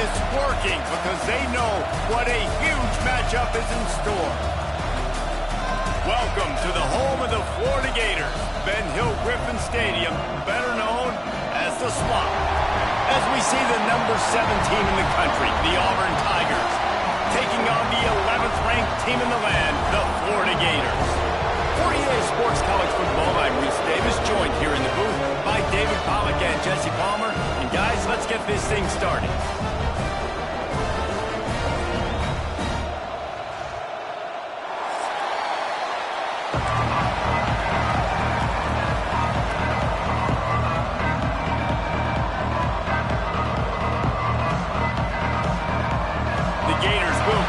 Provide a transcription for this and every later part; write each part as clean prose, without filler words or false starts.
this working because they know what a huge matchup is in store. Welcome to the home of the Florida Gators, Ben Hill Griffin Stadium, better known as the Swamp. As we see the number 7 team in the country, the Auburn Tigers, taking on the 11th ranked team in the land, the Florida Gators. For EA Sports College Football, I'm Reese Davis, joined here in the booth by David Pollack and Jesse Palmer. And guys, let's get this thing started.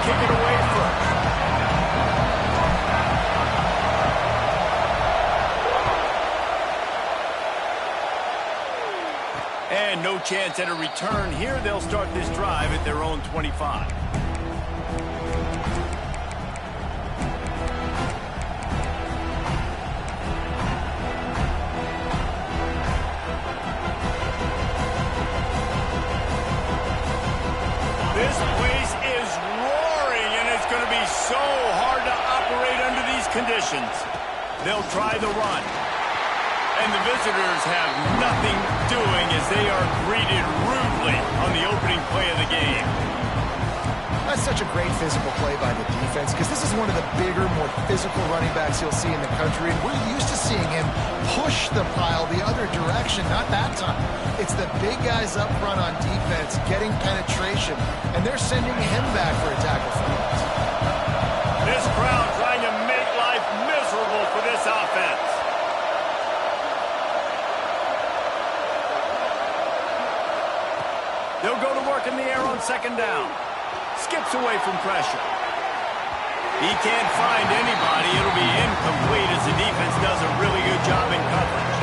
Kick it away first. And no chance at a return here. They'll start this drive at their own 25. This place is roaring, and it's going to be so hard to operate under these conditions. They'll try the run. And the visitors have nothing doing as they are greeted rudely on the opening play of the game. That's such a great physical play by the defense because this is one of the bigger, more physical running backs you'll see in the country. And we're used to seeing him push the pile the other direction, not that time. It's the big guys up front on defense getting penetration, and they're sending him back for a tackle for loss. This crowd trying to make life miserable for this offense. They'll go to work in the air on second down. Skips away from pressure. He can't find anybody. It'll be incomplete as the defense does a really good job in coverage.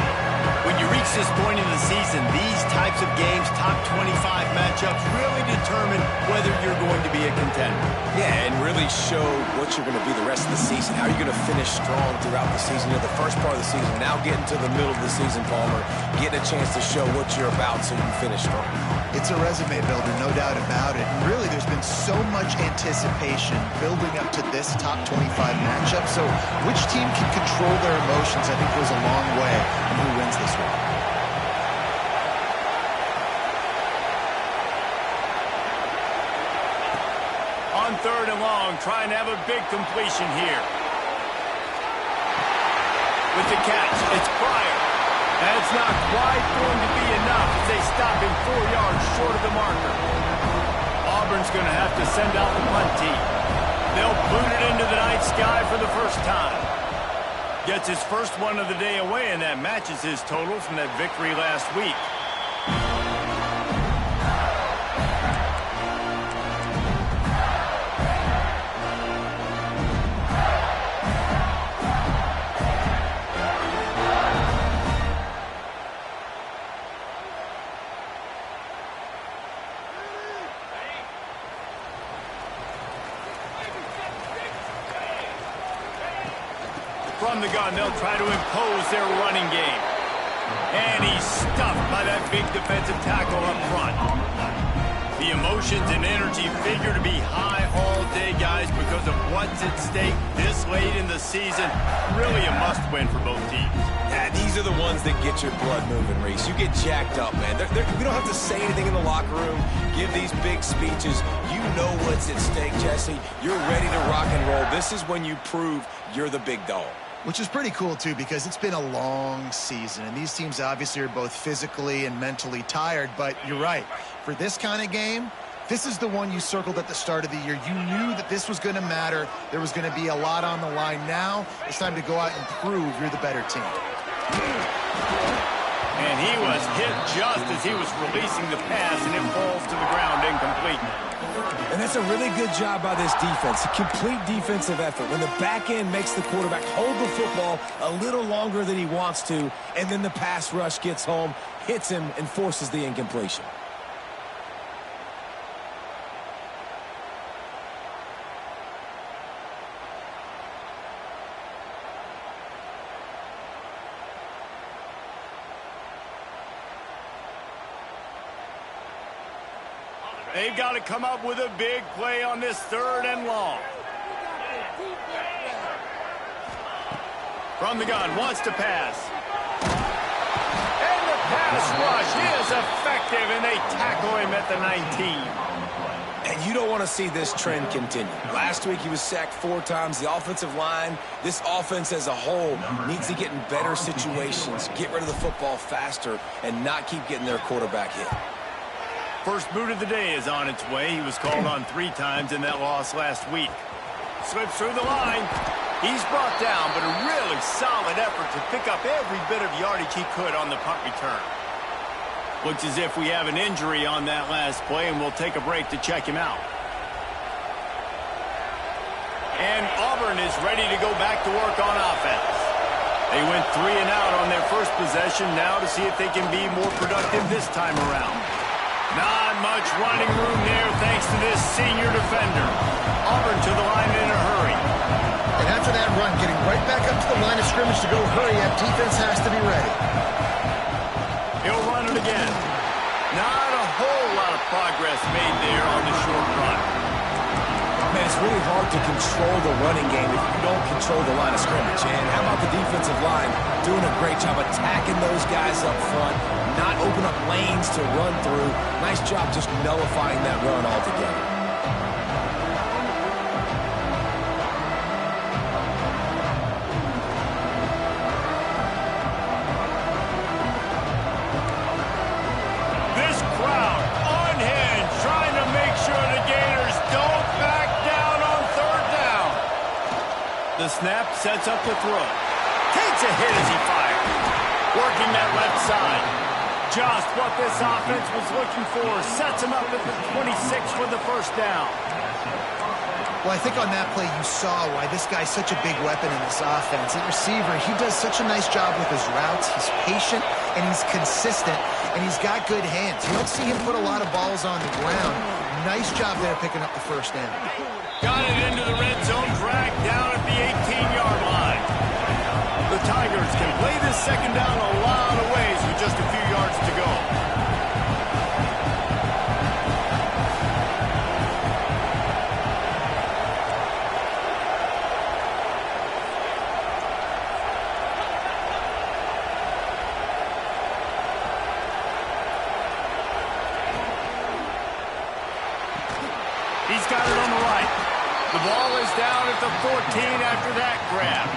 When you reach this point in the season, these types of games, top 25 matchups, really determine whether you're going to be a contender. Yeah, and really show what you're going to be the rest of the season. How are you going to finish strong throughout the season? You know, the first part of the season, now getting to the middle of the season, Palmer, getting a chance to show what you're about so you can finish strong. It's a resume builder, no doubt about it. And really, there's been so much anticipation building up to this top 25 matchup. So which team can control their emotions, I think, goes a long way in who wins this one. On third and long, trying to have a big completion here. With the catch, it's Pryor. That's not quite going to be enough as they stop him 4 yards short of the marker. Auburn's going to have to send out the punt team. They'll boot it into the night sky for the first time. Gets his first one of the day away, and that matches his total from that victory last week. From the gun, they'll try to impose their running game. And he's stuffed by that big defensive tackle up front. The emotions and energy figure to be high all day, guys, because of what's at stake this late in the season. Really a must-win for both teams. Yeah, these are the ones that get your blood moving, Reese. You get jacked up, man. We don't have to say anything in the locker room, give these big speeches. You know what's at stake, Jesse. You're ready to rock and roll. This is when you prove you're the big dog. Which is pretty cool, too, because it's been a long season. And these teams obviously are both physically and mentally tired. But you're right. For this kind of game, this is the one you circled at the start of the year. You knew that this was going to matter. There was going to be a lot on the line. Now it's time to go out and prove you're the better team. And he was hit just as he was releasing the pass, and it falls to the ground incomplete. And that's a really good job by this defense, a complete defensive effort. When the back end makes the quarterback hold the football a little longer than he wants to, and then the pass rush gets home, hits him, and forces the incompletion. They've got to come up with a big play on this 3rd and long. From the gun, wants to pass. And the pass rush is effective, and they tackle him at the 19. And you don't want to see this trend continue. Last week he was sacked 4 times. The offensive line, this offense as a whole, needs to get in better situations, get rid of the football faster, and not keep getting their quarterback hit. First boot of the day is on its way. He was called on 3 times in that loss last week. Slips through the line. He's brought down, but a really solid effort to pick up every bit of yardage he could on the punt return. Looks as if we have an injury on that last play, and we'll take a break to check him out. And Auburn is ready to go back to work on offense. They went 3 and out on their first possession, now to see if they can be more productive this time around. Not much running room there thanks to this senior defender. Auburn to the line in a hurry. And after that run, getting right back up to the line of scrimmage to go hurry up, defense has to be ready. He'll run it again. Not a whole lot of progress made there on the short run. Man, it's really hard to control the running game if you don't control the line of scrimmage. And how about the defensive line doing a great job attacking those guys up front, not open up lanes to run through. Nice job just nullifying that run altogether. The snap sets up the throw. Takes a hit as he fires. Working that left side. Just what this offense was looking for. Sets him up at the 26 for the first down. Well, I think on that play you saw why this guy's such a big weapon in this offense. At receiver, he does such a nice job with his routes. He's patient, and he's consistent, and he's got good hands. You don't see him put a lot of balls on the ground. Nice job there picking up the first down. Got it into the red zone, dragged down at the 18-yard line. The Tigers can play this second down a lot of ways with just a few yards to go. He's got it on the right. The ball is down at the 14 after that grab.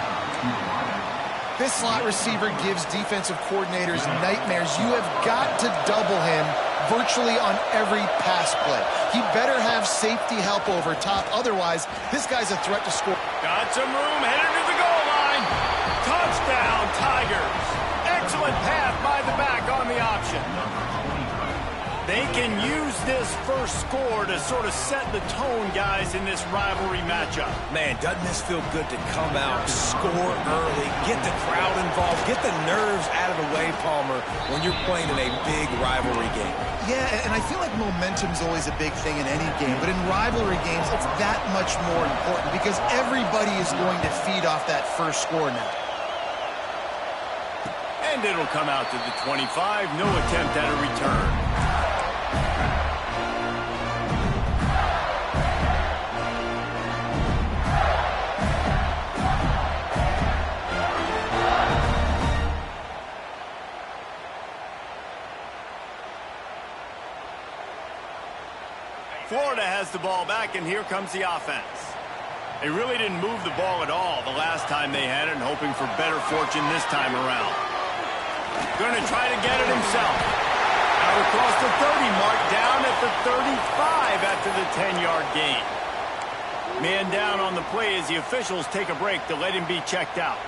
This slot receiver gives defensive coordinators nightmares. You have got to double him virtually on every pass play. He better have safety help over top. Otherwise, this guy's a threat to score. Got some room, headed to the goal line. Touchdown, Tigers. Excellent path by the back on the option. They can use this first score to sort of set the tone, guys, in this rivalry matchup. Man, doesn't this feel good to come out, score early, get the crowd involved, get the nerves out of the way, Palmer, when you're playing in a big rivalry game. Yeah, and I feel like momentum's always a big thing in any game, but in rivalry games, it's that much more important because everybody is going to feed off that first score now. And it'll come out to the 25, no attempt at a return. Florida has the ball back, and here comes the offense. They really didn't move the ball at all the last time they had it, and hoping for better fortune this time around. Going to try to get it himself. Out across the 30 mark, down at the 35 after the 10-yard gain. Man down on the play as the officials take a break to let him be checked out.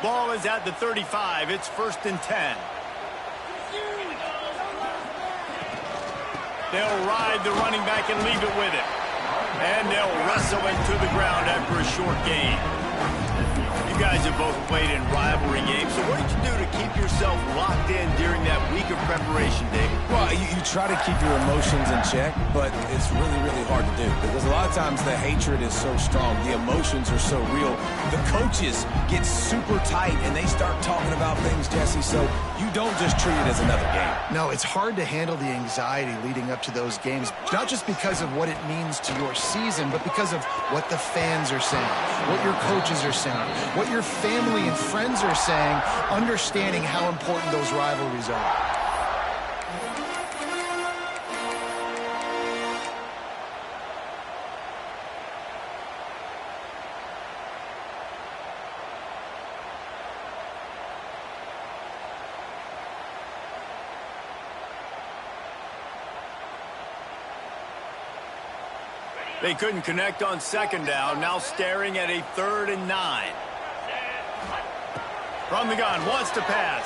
Ball is at the 35. It's 1st and 10. They'll ride the running back and leave it with it. And they'll wrestle him to the ground after a short gain. You guys have both played in rivalry games, so what did you do to keep yourself locked in during that week of preparation, David? Well, you try to keep your emotions in check, but it's really, really hard to do because a lot of times the hatred is so strong, the emotions are so real. The coaches get super tight and they start talking about things, Jesse, so you don't just treat it as another game. No, it's hard to handle the anxiety leading up to those games, not just because of what it means to your season, but because of what the fans are saying, what your coaches are saying, what your family and friends are saying, understanding how important those rivalries are. They couldn't connect on second down, now staring at a 3rd and 9. From the gun, wants to pass.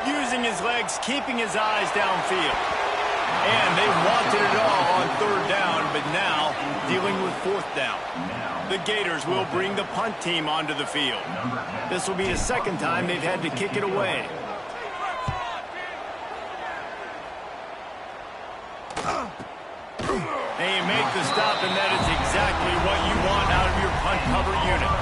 Using his legs, keeping his eyes downfield. And they wanted it all on 3rd down, but now dealing with 4th down. The Gators will bring the punt team onto the field. This will be the 2nd time they've had to kick it away. They make the stop, and that is exactly what you want out of your punt cover unit.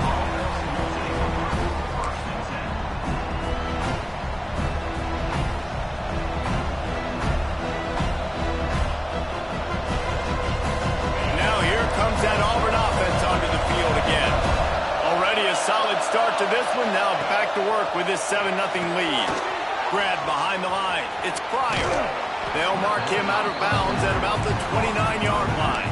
Now here comes that Auburn offense onto the field again. Already a solid start to this one. Now back to work with this 7-0 lead. Grabbed behind the line. It's Pryor. They'll mark him out of bounds at about the 29-yard line.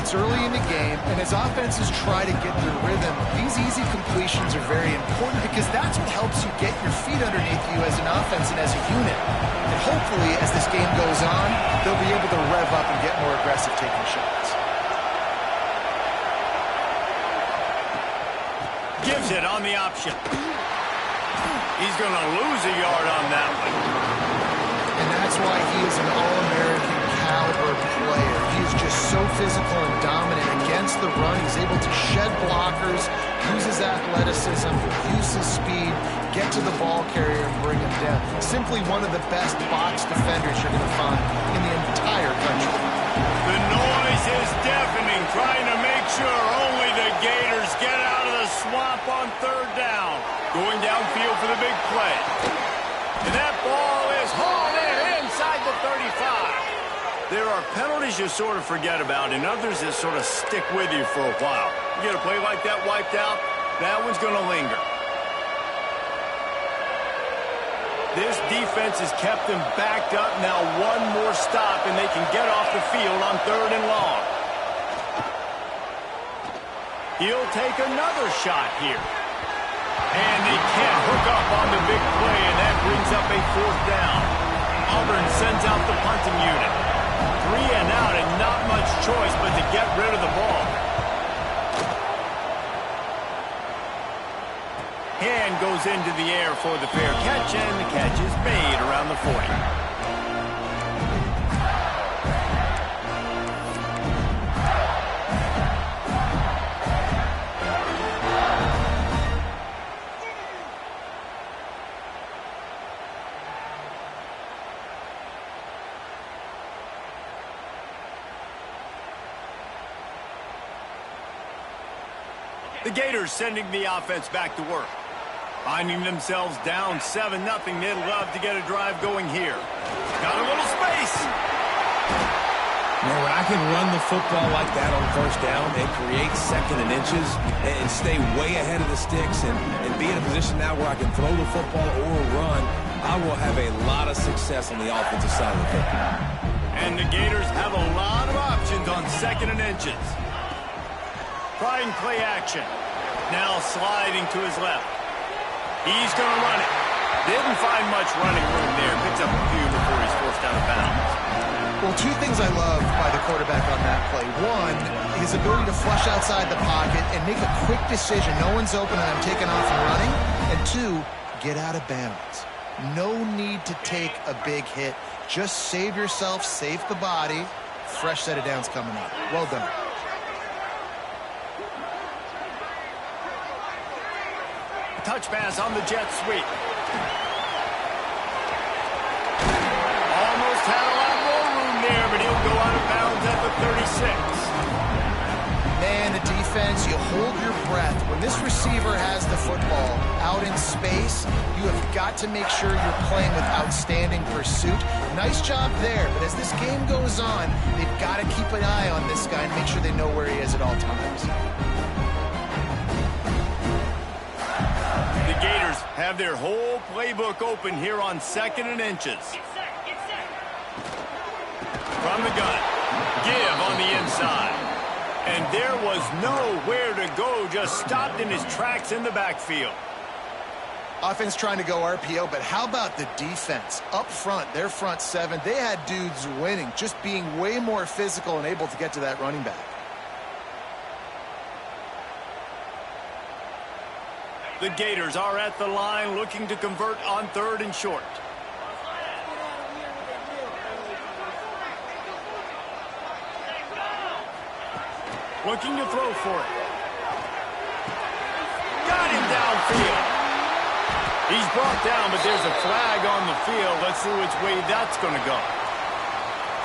It's early in the game, and as offenses try to get their rhythm, these easy completions are very important because that's what helps you get your feet underneath you as an offense and as a unit. And hopefully, as this game goes on, they'll be able to rev up and get more aggressive taking shots. Gives it on the option. He's going to lose a yard on that one. And that's why he is an All-American caliber player. He is just so physical and dominant against the run. He's able to shed blockers, use his athleticism, use his speed, get to the ball carrier and bring him down. Simply one of the best box defenders you're going to find in the entire country. The noise is deafening, trying to make sure only the Gators get out of the swamp on 3rd down. Going downfield for the big play. And that ball is hauled in inside the 35. There are penalties you sort of forget about and others that sort of stick with you for a while. You get a play like that wiped out, that one's going to linger. This defense has kept them backed up. Now one more stop and they can get off the field on 3rd and long. He'll take another shot here. And they can't hook up on the big play, and that brings up a 4th down. Auburn sends out the punting unit. 3 and out, and not much choice but to get rid of the ball. Hand goes into the air for the fair catch, and the catch is made around the 40. The Gators sending the offense back to work. Finding themselves down 7-0, they'd love to get a drive going here. Got a little space. Now, when I can run the football like that on 1st down and create 2nd and inches and stay way ahead of the sticks and be in a position now where I can throw the football or run, I will have a lot of success on the offensive side of the football. And the Gators have a lot of options on 2nd and inches. Trying play action. Now sliding to his left. He's going to run it. Didn't find much running room there. Picks up a few before he's forced out of bounds. Well, 2 things I love by the quarterback on that play. 1, his ability to flush outside the pocket and make a quick decision. No one's open and I'm taking off and running. And 2, get out of bounds. No need to take a big hit. Just save yourself, save the body. Fresh set of downs coming up. Well done. touch pass on the jet sweep. Almost had a lot more room there, but he'll go out of bounds at the 36. Man, the defense, you hold your breath. When this receiver has the football out in space, you have got to make sure you're playing with outstanding pursuit. Nice job there, but as this game goes on, they've got to keep an eye on this guy and make sure they know where he is at all times. The Gators have their whole playbook open here on 2nd and inches. From the gun, give on the inside. And there was nowhere to go, just stopped in his tracks in the backfield. Offense trying to go RPO, but how about the defense? Up front, their front seven, they had dudes winning, just being way more physical and able to get to that running back. The Gators are at the line looking to convert on 3rd and short. Looking to throw for it. Got him downfield. He's brought down, but there's a flag on the field. Let's see which way that's going to go.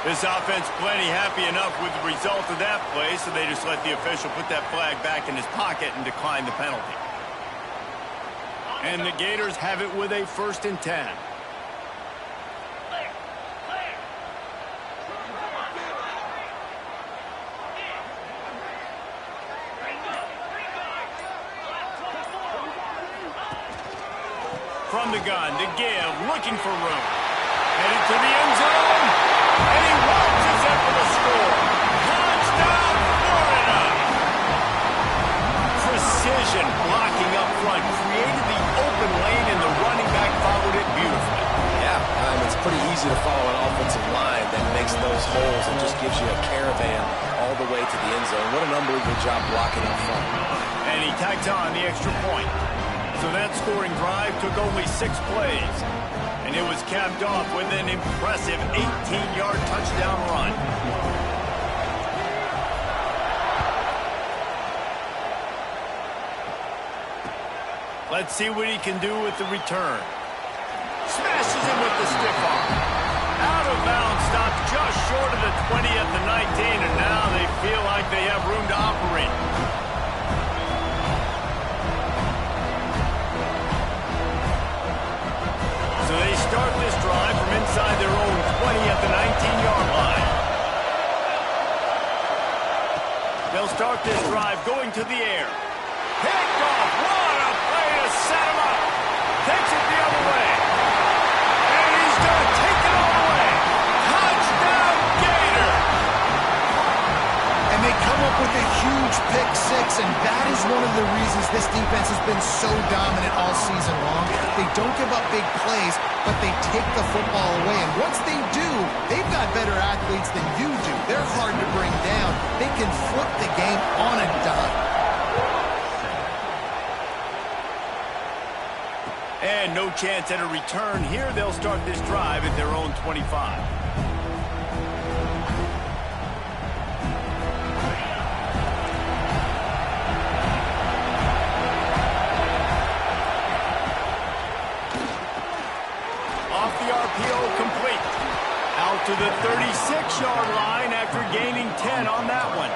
This offense plenty happy enough with the result of that play, so they just let the official put that flag back in his pocket and decline the penalty. And the Gators have it with a 1st and 10. From the gun to give, looking for room. Headed to the end zone, and he launches it for the score. Touchdown, Florida! Precision blocking up front, created the open lane, and the running back followed it beautifully. Yeah, it's pretty easy to follow an offensive line that makes those holes and just gives you a caravan all the way to the end zone. What an unbelievable job blocking up front. And he tacked on the extra point. So that scoring drive took only 6 plays, and it was capped off with an impressive 18-yard touchdown run. Let's see what he can do with the return. Smashes him with the stiff arm. Out of bounds, stopped just short of the 20 at the 19, and now they feel like they have room to operate. So they start this drive from inside their own 20 at the 19-yard line. They'll start this drive going to the air. Picked off. What a play to set him up. Takes it the other way. And he's going to take it all the way. Touchdown, Gator. And they come up with a huge pick six, and that is one of the reasons this defense has been so dominant all season long. They don't give up big plays, but they take the football away. And once they do, they've got better athletes than you do. They're hard to bring down. They can flip the game on a dime. And no chance at a return here. They'll start this drive at their own 25. To the 36-yard line after gaining 10 on that one.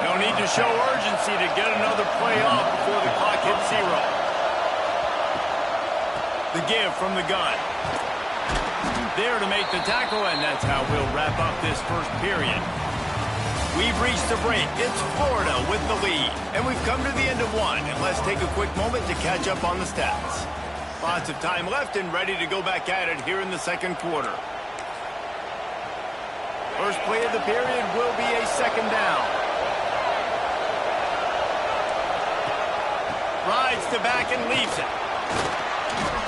They'll need to show urgency to get another play off before the clock hits 0. The give from the gun. There to make the tackle, and that's how we'll wrap up this first period. We've reached the break. It's Florida with the lead, and we've come to the end of one. And let's take a quick moment to catch up on the stats. Lots of time left and ready to go back at it here in the second quarter. First play of the period will be a 2nd down. Rides the back and leaves it.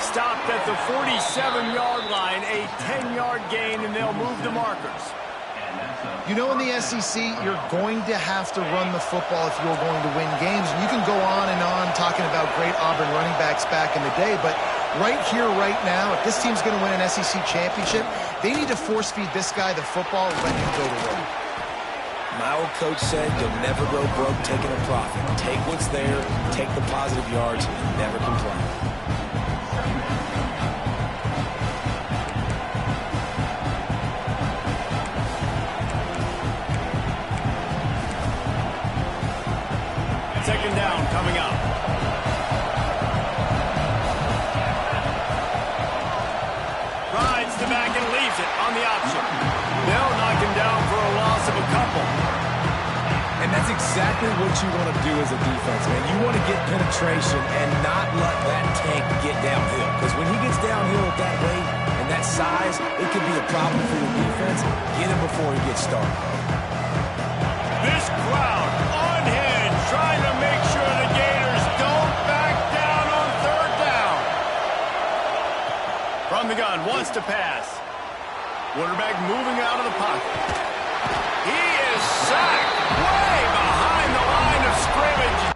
Stopped at the 47-yard line, a 10-yard gain, and they'll move the markers. You know, in the SEC, you're going to have to run the football if you're going to win games. And you can go on and on talking about great Auburn running backs back in the day, but right here, right now, if this team's going to win an SEC championship, they need to force-feed this guy the football and let him go to work. My old coach said you'll never go broke taking a profit. Take what's there, take the positive yards, and never complain. Second down coming up. Rides the back and leaves it on the option. They'll knock him down for a loss of a couple. And that's exactly what you want to do as a defense, man. You want to get penetration and not let that tank get downhill. Because when he gets downhill at that weight and that size, it could be a problem for your defense. Get him before he gets started. This crowd unhinged, trying to make sure the Gators don't back down on third down. From the gun, wants to pass. Quarterback moving out of the pocket. He is sacked way behind the line of scrimmage.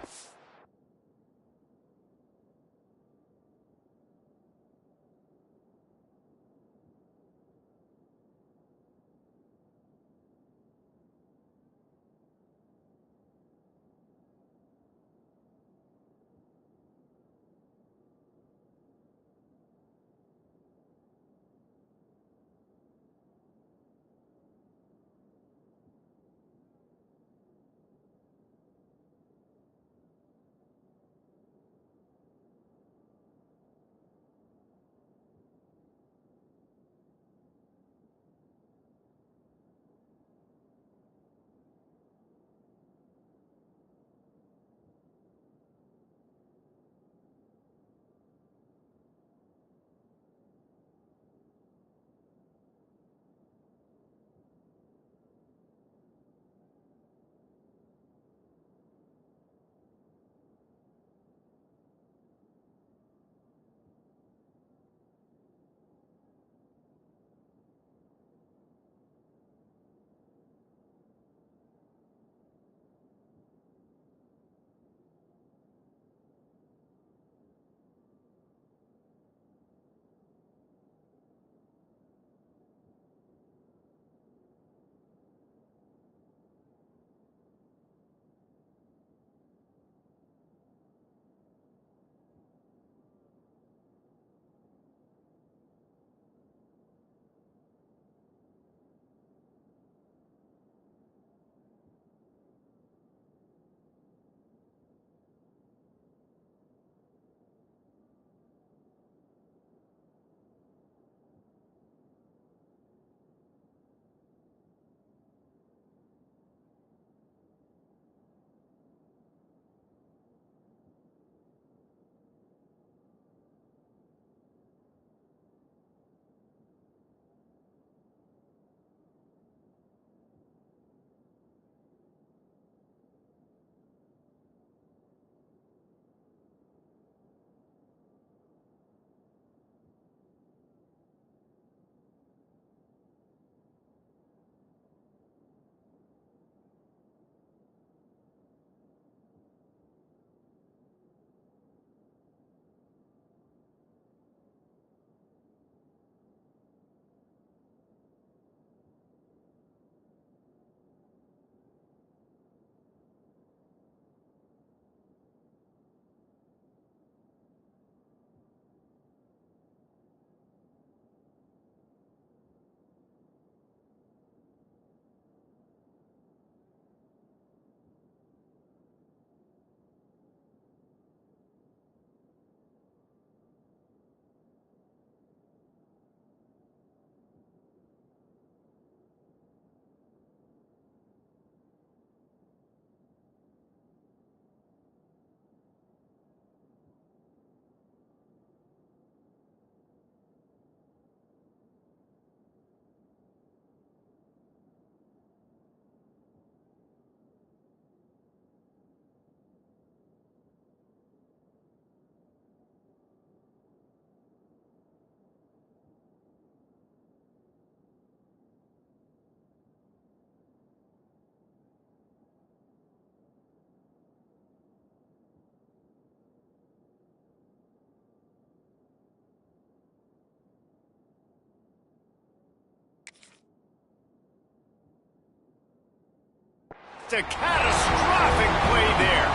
It's a catastrophic play there.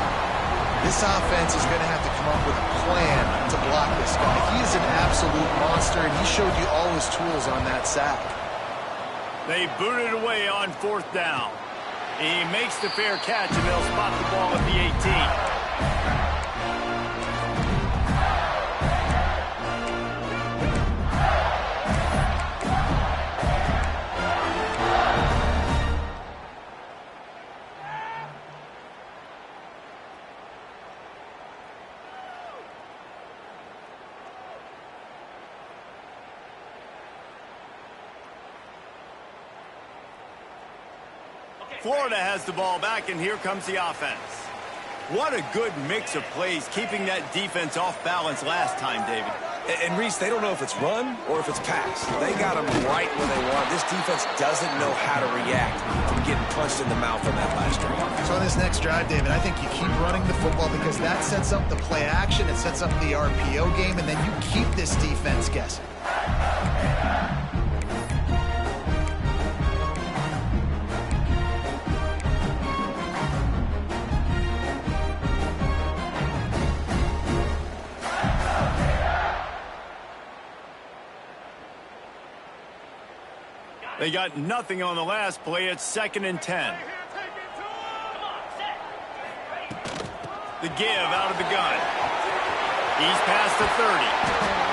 This offense is going to have to come up with a plan to block this guy. He is an absolute monster, and he showed you all his tools on that sack. They boot it away on 4th down. He makes the fair catch, and they'll spot the ball at the 18. Florida has the ball back, and here comes the offense. What a good mix of plays, keeping that defense off balance last time, David. And Reese, they don't know if it's run or if it's pass. They got them right where they want. This defense doesn't know how to react from getting punched in the mouth on that last drive. So on this next drive, David, I think you keep running the football because that sets up the play action, it sets up the RPO game, and then you keep this defense guessing. They got nothing on the last play. It's 2nd and 10. The give out of the gun. He's past the 30.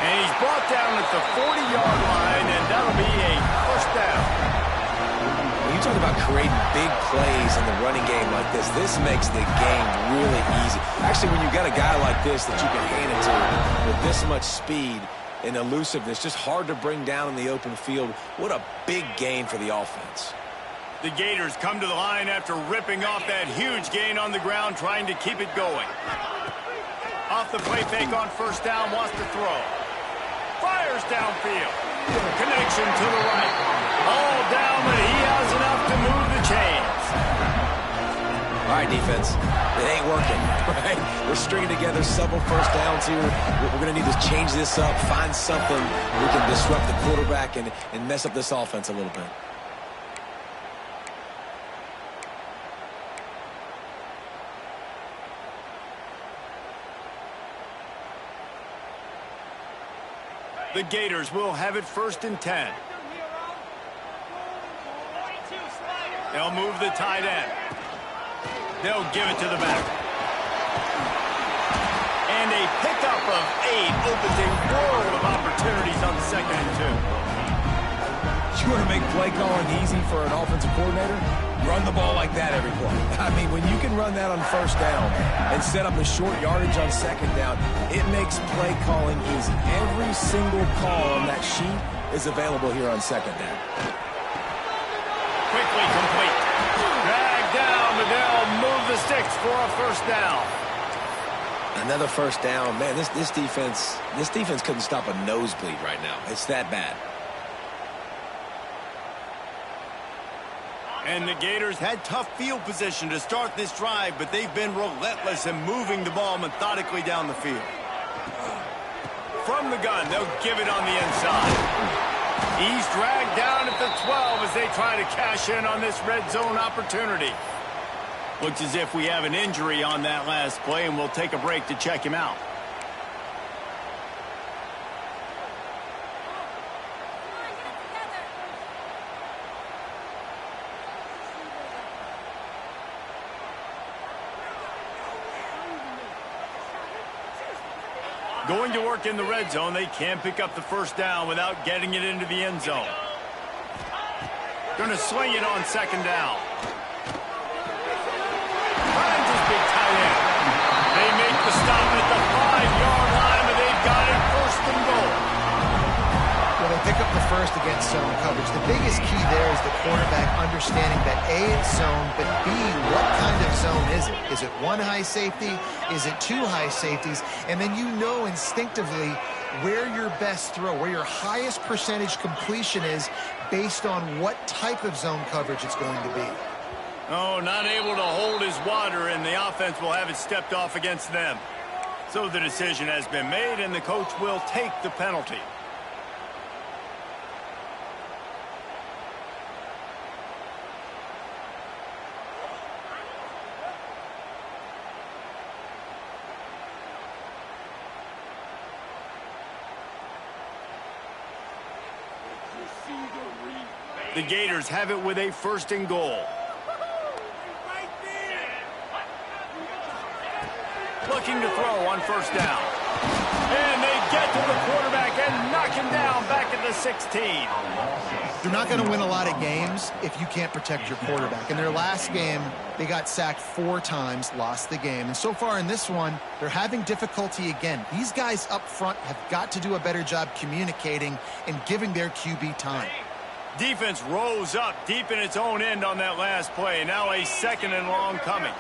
And he's brought down at the 40-yard line, and that'll be a 1st down. When you talk about creating big plays in the running game like this makes the game really easy. Actually, when you got a guy like this that you can hand it to with this much speed and elusiveness, just hard to bring down in the open field. What a big gain for the offense. The Gators come to the line after ripping off that huge gain on the ground, trying to keep it going. Off the play fake on 1st down, wants to throw. Fires downfield. Connection to the right. All down, but he has enough to move the chains. All right, defense. It ain't working, right? We're stringing together several 1st downs here. We're going to need to change this up, find something we can disrupt the quarterback and mess up this offense a little bit. The Gators will have it 1st and 10. They'll move the tight end. They'll give it to the back. And a pickup of 8 opens a world of opportunities on 2nd and 2. You want to make play calling easy for an offensive coordinator? Run the ball like that every play. I mean, when you can run that on 1st down and set up a short yardage on 2nd down, it makes play calling easy. Every single call on that sheet is available here on 2nd down. Quickly complete. Dragged down, but they'll move the sticks for a 1st down. Another 1st down. Man, this defense couldn't stop a nosebleed right now. It's that bad. And the Gators had tough field position to start this drive, but they've been relentless in moving the ball methodically down the field. From the gun, they'll give it on the inside. He's dragged down at the 12 as they try to cash in on this red zone opportunity. Looks as if we have an injury on that last play, and we'll take a break to check him out. Going to work in the red zone, they can't pick up the 1st down without getting it into the end zone. Going to swing it on 2nd down. Finds his big tight end. They make the stop at the 5-yard line, but they've got it 1st and goal. When they pick up the 1st against zone coverage, the biggest key there is the quarterback understanding that A, it's zone, but B, what kind of zone is it? Is it 1 high safety? Is it 2 high safeties? And then you know instinctively where your best throw, where your highest percentage completion is based on what type of zone coverage it's going to be. Oh, not able to hold his water, and the offense will have it stepped off against them. So the decision has been made, and the coach will take the penalty. The Gators have it with a 1st and goal. Looking to throw on 1st down. And they get to the quarterback and knock him down back at the 16. You're not going to win a lot of games if you can't protect your quarterback. In their last game, they got sacked 4 times, lost the game. And so far in this one, they're having difficulty again. These guys up front have got to do a better job communicating and giving their QB time. Defense rose up deep in its own end on that last play. Now a 2nd and long coming.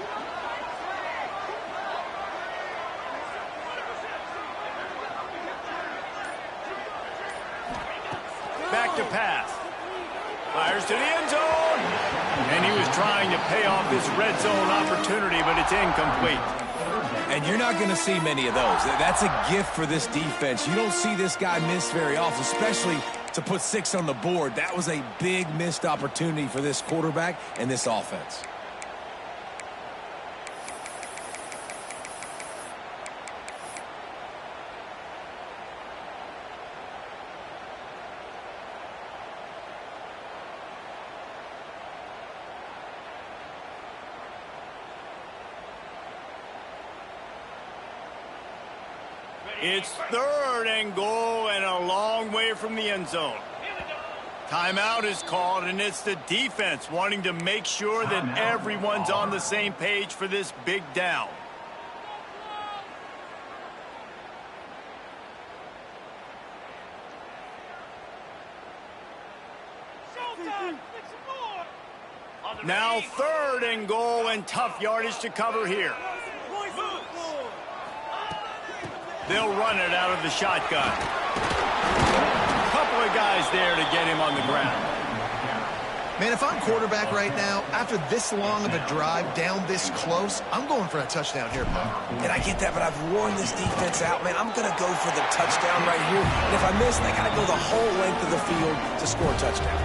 Back to pass. Fires to the end zone. And he was trying to pay off this red zone opportunity, but it's incomplete. And you're not going to see many of those. That's a gift for this defense. You don't see this guy miss very often, especially to put 6 on the board. That was a big missed opportunity for this quarterback and this offense. It's 3rd and goal and a long way from the end zone. Timeout is called, and it's the defense wanting to make sure that everyone's on the same page for this big down. Now 3rd and goal and tough yardage to cover here. They'll run it out of the shotgun. Couple of guys there to get him on the ground. Man, if I'm quarterback right now, after this long of a drive down this close, I'm going for a touchdown here, Paul. And I get that, but I've worn this defense out, man. I'm going to go for the touchdown right here. And if I miss, they got to go the whole length of the field to score a touchdown.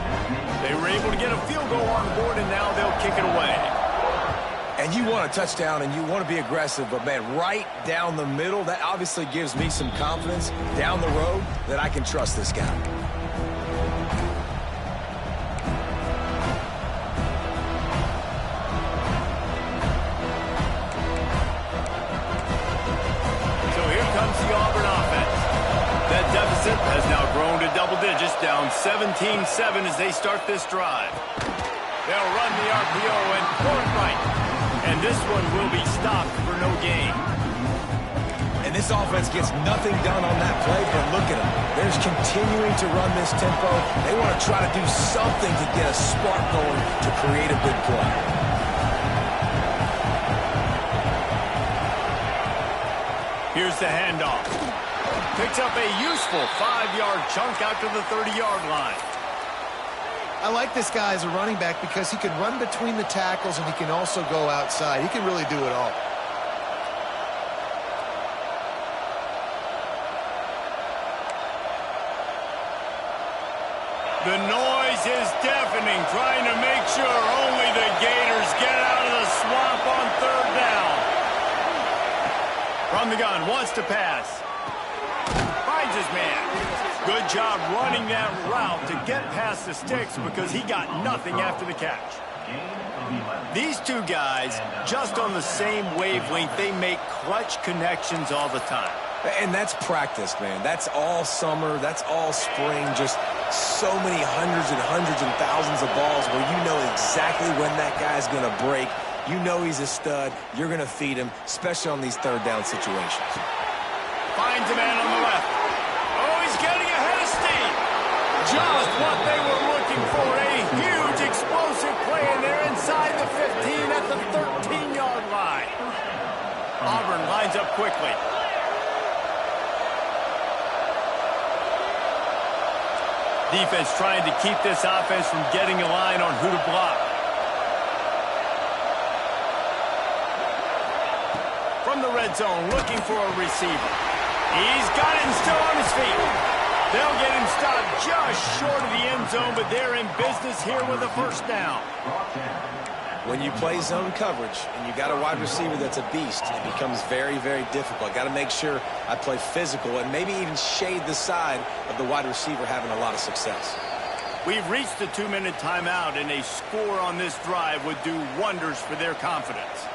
They were able to get a field goal on the board, and now they'll kick it away. And you want a touchdown, and you want to be aggressive, but, man, right down the middle, that obviously gives me some confidence down the road that I can trust this guy. So here comes the Auburn offense. That deficit has now grown to double digits, down 17-7 as they start this drive. They'll run the RPO and pull it right. And this one will be stopped for no gain. And this offense gets nothing done on that play, but look at them. They're just continuing to run this tempo. They want to try to do something to get a spark going to create a big play. Here's the handoff. Picks up a useful 5-yard chunk out to the 30-yard line. I like this guy as a running back because he can run between the tackles and he can also go outside. He can really do it all. The noise is deafening, trying to make sure only the Gators get out of the swamp on 3rd down. From the gun, wants to pass. Finds his man. Good job running that route to get past the sticks because he got nothing after the catch. These two guys, just on the same wavelength, they make clutch connections all the time. And that's practice, man. That's all summer. That's all spring. Just so many hundreds and thousands of balls where you know exactly when that guy's going to break. You know he's a stud. You're going to feed him, especially on these 3rd down situations. Finds a man on the left. Oh, he's getting ahead of steam. Just what they were looking for. A huge explosive play, and they're inside the 15 at the 13-yard line. Auburn lines up quickly. Defense trying to keep this offense from getting a line on who to block. From the red zone, looking for a receiver. He's got it and still on his feet. They'll get him stopped just short of the end zone, but they're in business here with a 1st down. When you play zone coverage and you got a wide receiver that's a beast, it becomes very, very difficult. Got to make sure I play physical and maybe even shade the side of the wide receiver having a lot of success. We've reached the 2-minute timeout, and a score on this drive would do wonders for their confidence.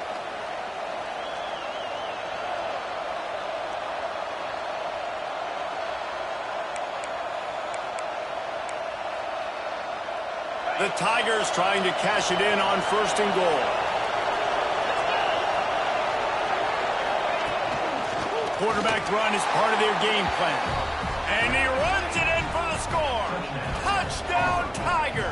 The Tigers trying to cash it in on 1st and goal. Quarterback run is part of their game plan. And he runs it in for the score. Touchdown, Tigers.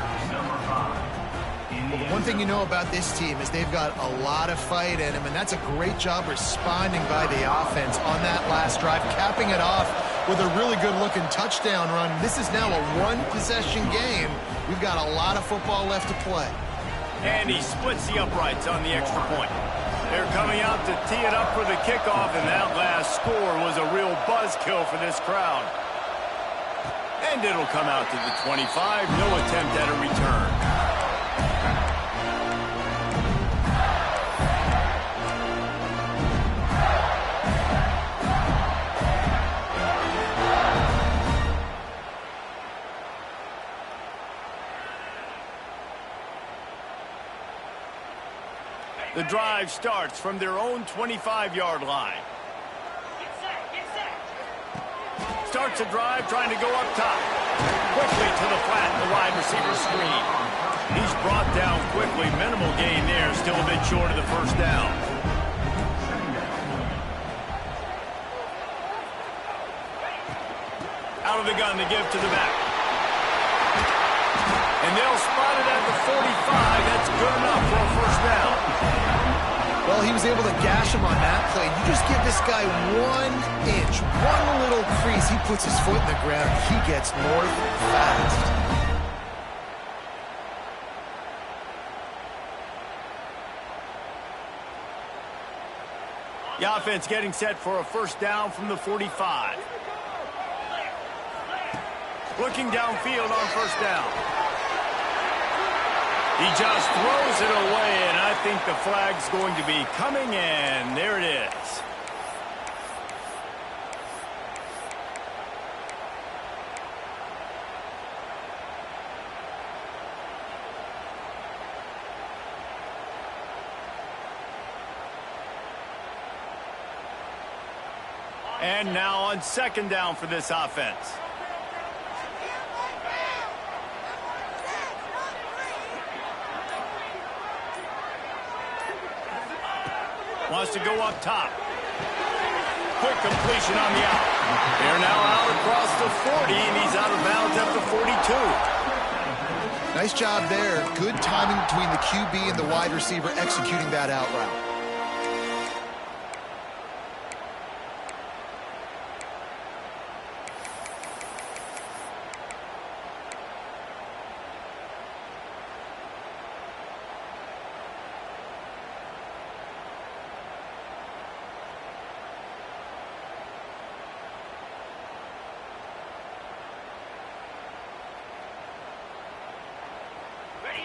Well, the one thing you know about this team is they've got a lot of fight in them, and that's a great job responding by the offense on that last drive, capping it off with a really good-looking touchdown run. This is now a one-possession game. We've got a lot of football left to play. And he splits the uprights on the extra point. They're coming out to tee it up for the kickoff, and that last score was a real buzzkill for this crowd. And it'll come out to the 25. No attempt at a return. The drive starts from their own 25-yard line. Starts a drive trying to go up top. Quickly to the flat, the wide receiver screen. He's brought down quickly. Minimal gain there. Still a bit short of the 1st down. Out of the gun to give to the back. And they'll spot it at the 45. That's good enough for a 1st down. Well, he was able to gash him on that play. You just give this guy 1 inch, one little crease. He puts his foot in the ground. He gets north fast. The offense getting set for a 1st down from the 45. Looking downfield on 1st down. He just throws it away, and I think the flag's going to be coming in. There it is. And now on 2nd down for this offense. Wants to go up top. Quick completion on the out. They're now out across the 40, and he's out of bounds at the 42. Nice job there. Good timing between the QB and the wide receiver executing that out route.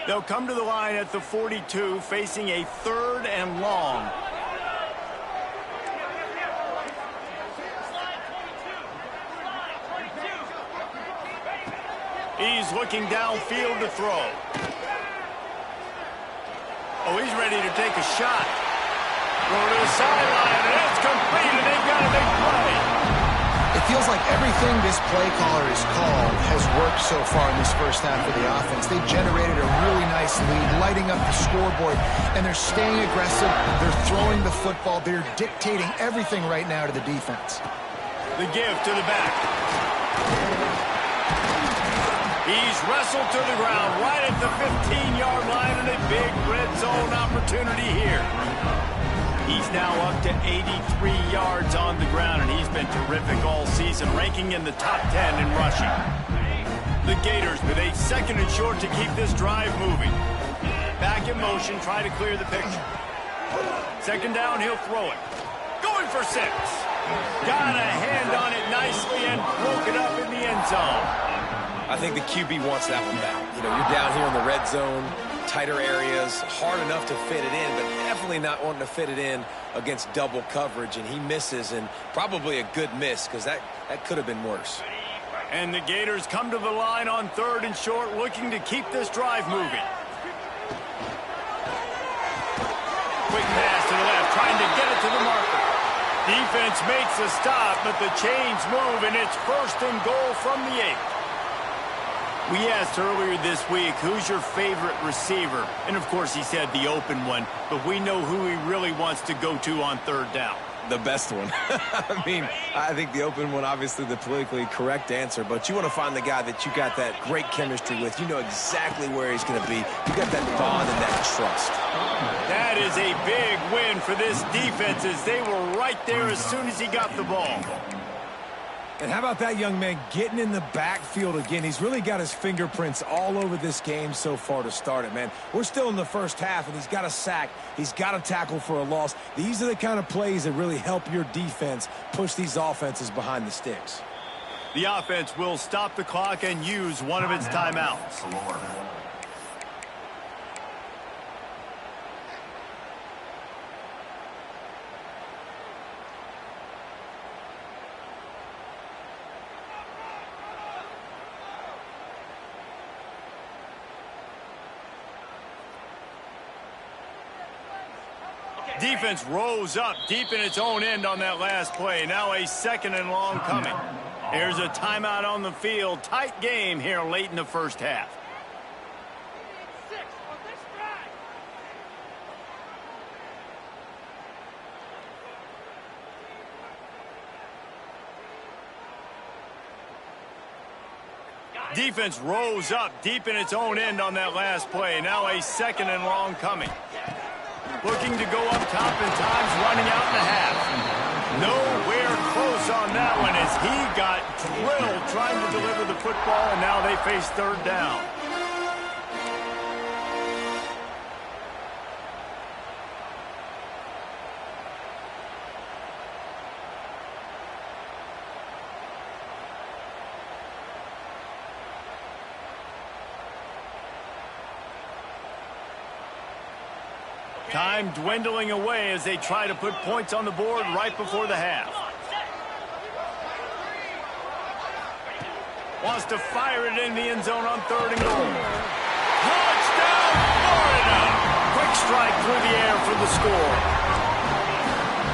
They'll come to the line at the 42, facing a 3rd and long. He's looking downfield to throw. Oh, he's ready to take a shot. Go to the sideline, and it's complete, and they've got a big play. It feels like everything this play caller has called has worked so far in this 1st half of the offense. They've generated a really nice lead, lighting up the scoreboard, and they're staying aggressive. They're throwing the football. They're dictating everything right now to the defense. The give to the back. He's wrestled to the ground right at the 15-yard line, and a big red zone opportunity here. He's now up to 83 yards on the ground, and he's been terrific all season, ranking in the top 10 in rushing. The Gators with a 2nd and short to keep this drive moving. Back in motion, try to clear the picture. 2nd down, he'll throw it. Going for 6. Got a hand on it nicely and broke it up in the end zone. I think the QB wants that one back. You know, you're down here in the red zone, tighter areas, hard enough to fit it in, but definitely not wanting to fit it in against double coverage, and he misses, and probably a good miss because that could have been worse. And the Gators come to the line on 3rd and short, looking to keep this drive moving. Quick pass to the left, trying to get it to the marker. Defense makes a stop, but the chains move, and it's 1st and goal from the 8. We asked earlier this week, who's your favorite receiver? And, of course, he said the open one, but we know who he really wants to go to on 3rd down. The best one. I mean, I think the open one, obviously the politically correct answer, but you want to find the guy that you got that great chemistry with. You know exactly where he's going to be. You got that bond and that trust. That is a big win for this defense as they were right there as soon as he got the ball. And how about that young man getting in the backfield again? He's really got his fingerprints all over this game so far to start it, man. We're still in the first half, and he's got a sack. He's got a tackle for a loss. These are the kind of plays that really help your defense push these offenses behind the sticks. The offense will stop the clock and use one of its timeouts. Defense rose up deep in its own end on that last play. Now a 2nd and long coming. There's a timeout on the field. Tight game here late in the first half. Defense rose up deep in its own end on that last play. Now a 2nd and long coming. Looking to go up top and times running out in the half. Nowhere close on that one as he got drilled trying to deliver the football, and now they face 3rd down. Time dwindling away as they try to put points on the board right before the half. Wants to fire it in the end zone on 3rd and goal. Touchdown, Florida! Quick strike through the air for the score.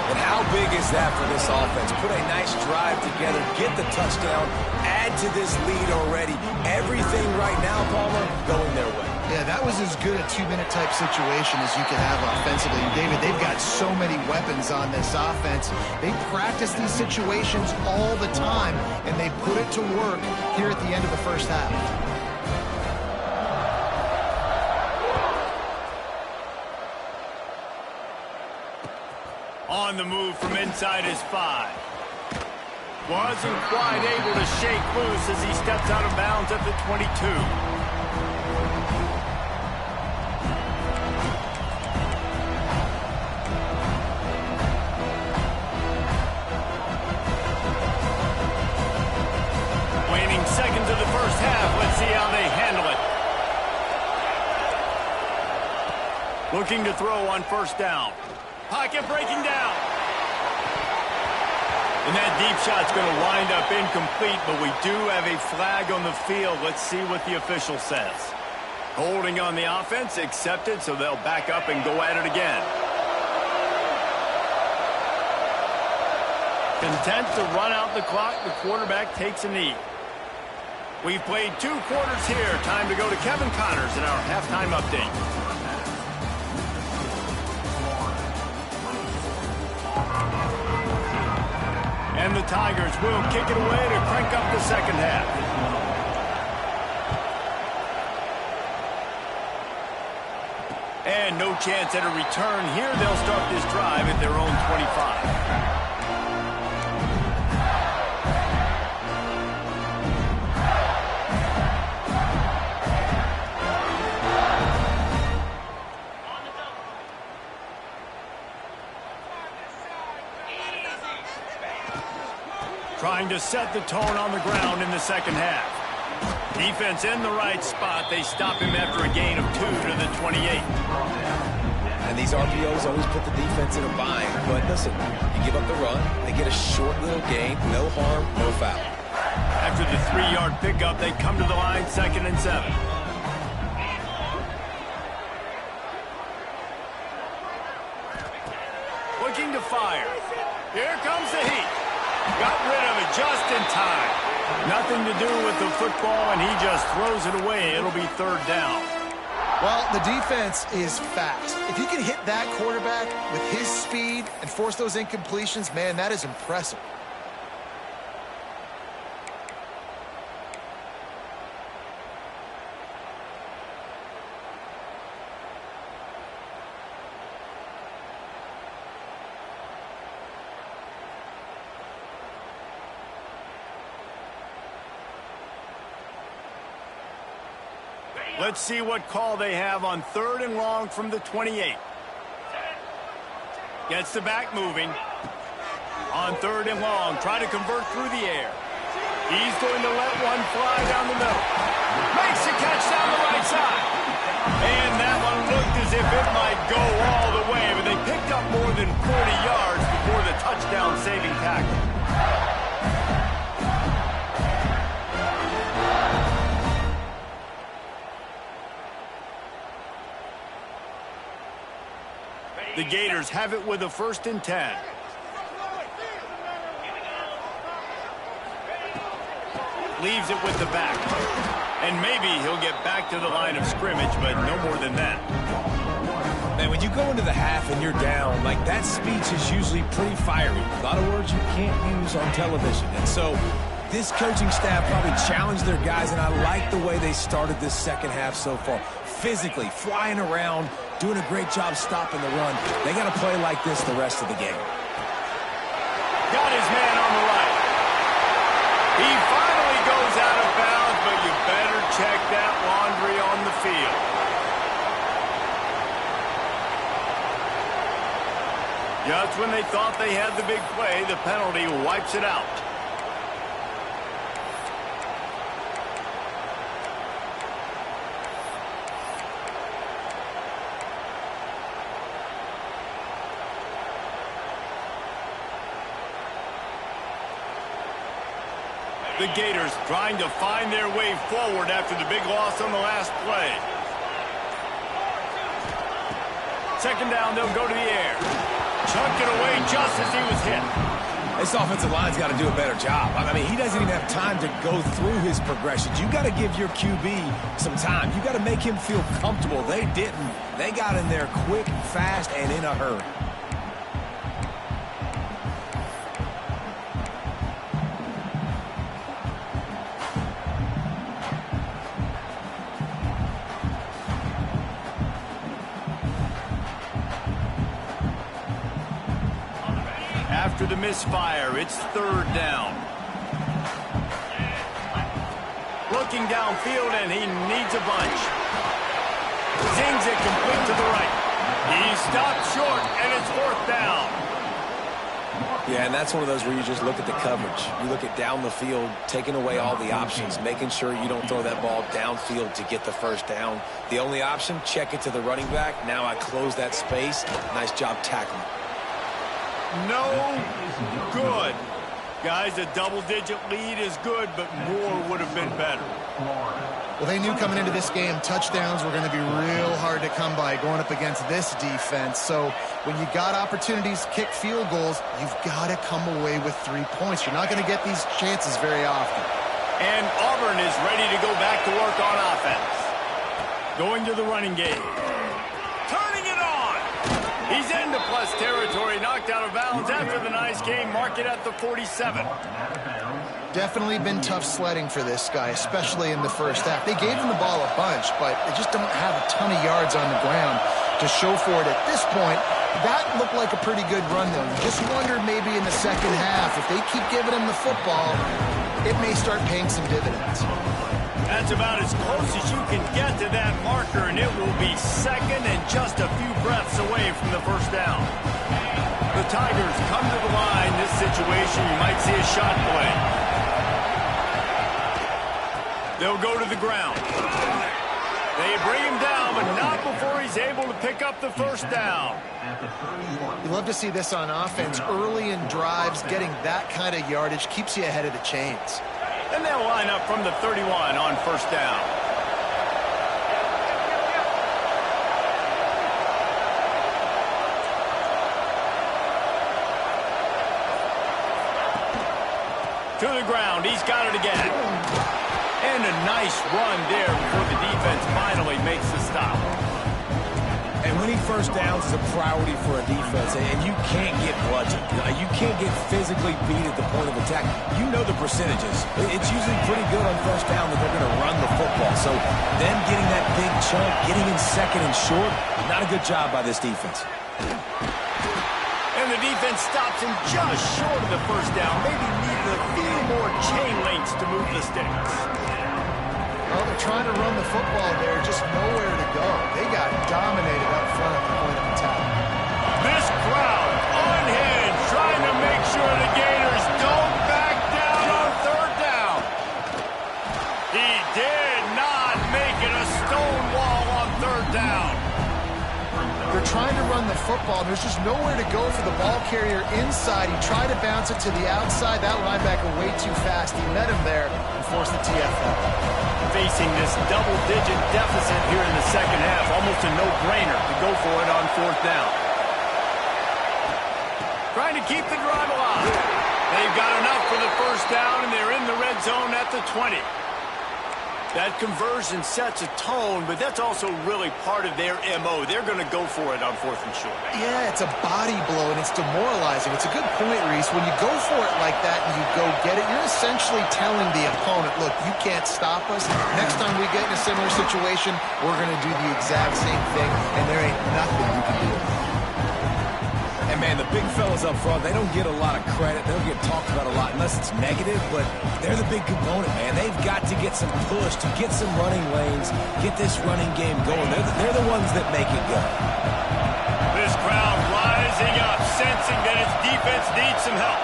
And how big is that for this offense? Put a nice drive together, get the touchdown, add to this lead already. Everything right now, Palmer, going their way. Yeah, that was as good a 2-minute type situation as you can have offensively. And David, they've got so many weapons on this offense. They practice these situations all the time, and they put it to work here at the end of the first half. On the move from inside his 5. Wasn't quite able to shake loose as he steps out of bounds at the 22. Seconds of the first half. Let's see how they handle it. Looking to throw on 1st down. Pocket breaking down. And that deep shot's going to wind up incomplete, but we do have a flag on the field. Let's see what the official says. Holding on the offense, accepted, so they'll back up and go at it again. Content to run out the clock, the quarterback takes a knee. We've played 2 quarters here. Time to go to Kevin Connors in our halftime update. And the Tigers will kick it away to crank up the second half. And no chance at a return here. They'll start this drive at their own 25. Trying to set the tone on the ground in the second half. Defense in the right spot. They stop him after a gain of 2 to the 28. And these RPOs always put the defense in a bind. But listen, you give up the run, they get a short little gain, no harm, no foul. After the 3-yard pickup, they come to the line, 2nd and 7. Looking to fire. Here comes the heat. Got rid of it just in time. Nothing to do with the football, and he just throws it away. It'll be 3rd down. Well, the defense is fast. If you can hit that quarterback with his speed and force those incompletions, man, that is impressive. Let's see what call they have on 3rd and long from the 28. Gets the back moving. On 3rd and long, try to convert through the air. He's going to let one fly down the middle. Makes the catch down the right side. And that one looked as if it might go all the way, but they picked up more than 40 yards before the touchdown-saving tackle. The Gators have it with a 1st and 10. Leaves it with the back. And maybe he'll get back to the line of scrimmage, but no more than that. Man, when you go into the half and you're down, like that speech is usually pretty fiery. A lot of words you can't use on television. And so this coaching staff probably challenged their guys, and I like the way they started this 2nd half so far. Physically, flying around, doing a great job stopping the run. They got to play like this the rest of the game. Got his man on the right. He finally goes out of bounds, but you better check that laundry on the field. Just when they thought they had the big play, the penalty wipes it out. The Gators trying to find their way forward after the big loss on the last play. 2nd down, they'll go to the air. Chuck it away just as he was hit. This offensive line's got to do a better job. I mean, he doesn't even have time to go through his progressions. You got to give your QB some time. You got to make him feel comfortable. They didn't. They got in there quick, fast, and in a hurry. After the misfire, it's 3rd down. Looking downfield, and he needs a bunch. Zings it complete to the right. He stopped short, and it's 4th down. Yeah, and that's one of those where you just look at the coverage. You look at down the field, taking away all the options, making sure you don't throw that ball downfield to get the 1st down. The only option, check it to the running back. Now I close that space. Nice job tackling. No good. Guys, a double-digit lead is good, but more would have been better. Well, they knew coming into this game touchdowns were going to be real hard to come by going up against this defense. So when you got opportunities to kick field goals, you've got to come away with 3 points. You're not going to get these chances very often. And Auburn is ready to go back to work on offense. Going to the running game. Turning it on. He's into plus territory, knocked out of bounds after the nice game. Mark it at the 47. Definitely been tough sledding for this guy, especially in the 1st half. They gave him the ball a bunch, but they just don't have a ton of yards on the ground to show for it at this point. That looked like a pretty good run, though. You just wonder maybe in the 2nd half, if they keep giving him the football, it may start paying some dividends. That's about as close as you can get to that marker, and it will be 2nd and just a few breaths away from the 1st down. The Tigers come to the line. This situation, you might see a shot play. They'll go to the ground. They bring him down, but not before he's able to pick up the 1st down. You love to see this on offense. Early in drives, getting that kind of yardage keeps you ahead of the chains. And they'll line up from the 31 on first down. To the ground, he's got it again. And a nice run there before the defense finally makes the stop. And winning first downs is a priority for a defense, and you can't get bludgeoned. You can't get physically beat at the point of attack. You know the percentages. It's usually pretty good on first down that they're going to run the football. So them getting that big chunk, getting in second and short, not a good job by this defense. And the defense stops him just short of the first down. Maybe needed a few more chain links to move the sticks. Well, they're trying to run the football there, just nowhere to go. They got dominated up front at the point of attack. This crowd unhinged, trying to make sure the Gators don't back down on third down. He did not make it a stone wall on third down. They're trying to run the football, and there's just nowhere to go for the ball carrier inside. He tried to bounce it to the outside. That linebacker way too fast. He met him there and forced the TFL. Facing this double-digit deficit here in the second half, almost a no-brainer to go for it on fourth down. Trying to keep the drive alive. They've got enough for the first down, and they're in the red zone at the 20. That conversion sets a tone, but that's also really part of their MO. They're going to go for it on fourth and short. Yeah, it's a body blow, and it's demoralizing. It's a good point, Reese. When you go for it like that and you go get it, you're essentially telling the opponent, look, you can't stop us. Next time we get in a similar situation, we're going to do the exact same thing, and there ain't nothing you can do about it. And, man, the big fellas up front, they don't get a lot of credit. They don't get talked about a lot unless it's negative, but they're the big component, man. They've got to get some push, to get some running lanes, get this running game going. They're the ones that make it go. This crowd rising up, sensing that its defense needs some help.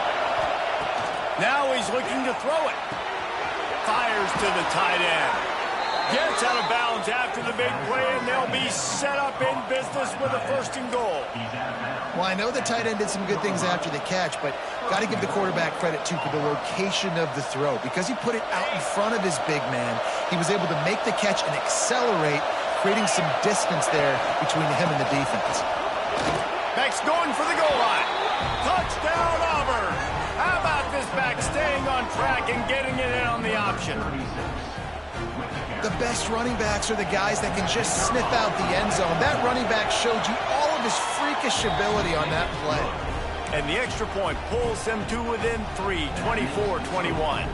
Now he's looking to throw it. Fires to the tight end. Gets out of bounds after the big play, and they'll be set up in business with a first and goal. Well, I know the tight end did some good things after the catch, but got to give the quarterback credit, too, for the location of the throw. Because he put it out in front of his big man, he was able to make the catch and accelerate, creating some distance there between him and the defense. Beck's going for the goal line. Touchdown, Auburn. How about this back staying on track and getting it in on the option? The best running backs are the guys that can just sniff out the end zone. That running back showed you all of his freakish ability on that play. And the extra point pulls them to within 3, 24-21.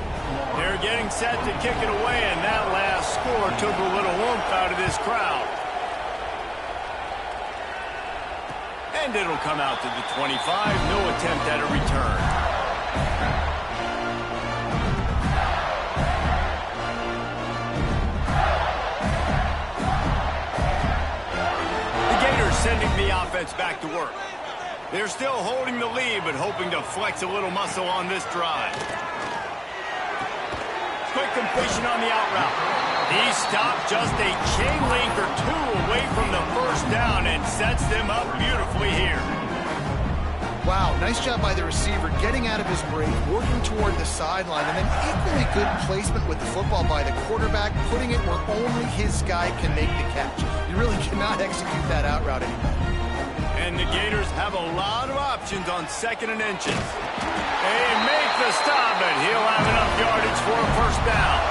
They're getting set to kick it away, and that last score took a little oomph out of this crowd. And it'll come out to the 25. No attempt at a return. Sending the offense back to work. They're still holding the lead, but hoping to flex a little muscle on this drive. Quick completion on the out route. He stopped just a chain link or two away from the first down and sets them up beautifully here. Wow, nice job by the receiver, getting out of his break, working toward the sideline, and then equally good placement with the football by the quarterback, putting it where only his guy can make the catch. You really cannot execute that out route anymore. And the Gators have a lot of options on second and inches. They make the stop, but he'll have enough yardage for a first down.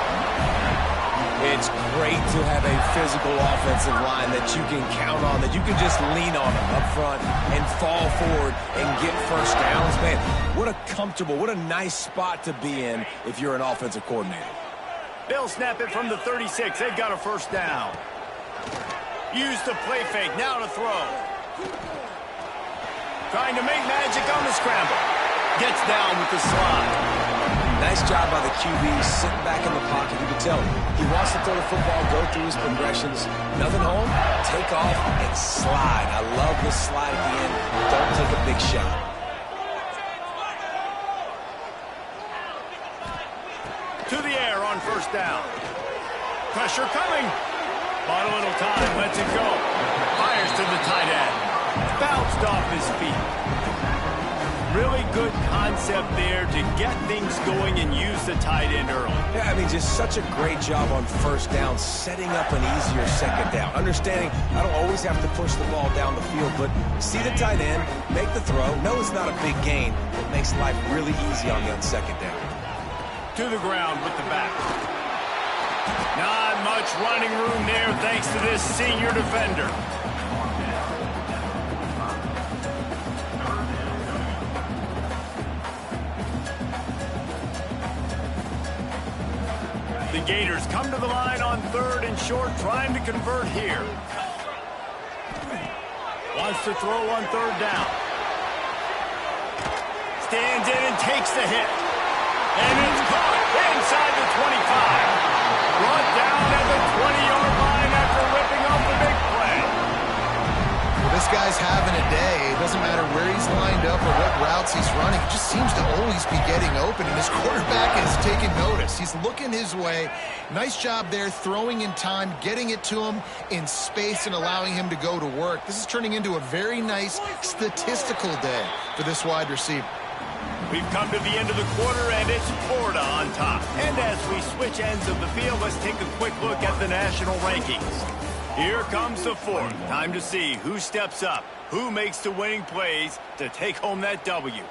It's great to have a physical offensive line that you can count on, that you can just lean on them up front and fall forward and get first downs. Man, what a comfortable, what a nice spot to be in if you're an offensive coordinator. They'll snap it from the 36. They've got a first down. Use the play fake, now to throw. Trying to make magic on the scramble. Gets down with the slide. Nice job by the QB, sitting back in the pocket. You can tell he wants to throw the football, go through his progressions. Nothing home, take off, and slide. I love the slide at the end. Don't take a big shot. To the air on first down. Pressure coming. Bought a little time, lets it go. Fires to the tight end. Bounced off his feet. Really good concept there to get things going and use the tight end early. Yeah, I mean, just such a great job on first down, setting up an easier second down. Understanding I don't always have to push the ball down the field, but see the tight end, make the throw. No, it's not a big gain. It makes life really easy on you on second down. To the ground with the back. Not much running room there thanks to this senior defender. The Gators come to the line on 3rd and short, trying to convert here. Wants to throw on 3rd down. Stands in and takes the hit. And it's caught inside the 25. Brought down at the 20-yard line after ripping off the big play. Well, this guy's having a day. It doesn't matter where he's lined up or what routes he's running. He just seems to always be getting open, and his quarterback is taking notice. He's looking his way. Nice job there, throwing in time, getting it to him in space and allowing him to go to work. This is turning into a very nice statistical day for this wide receiver. We've come to the end of the quarter, and it's Florida on top. And as we switch ends of the field, let's take a quick look at the national rankings. Here comes the 4th. Time to see who steps up, who makes the winning plays to take home that W.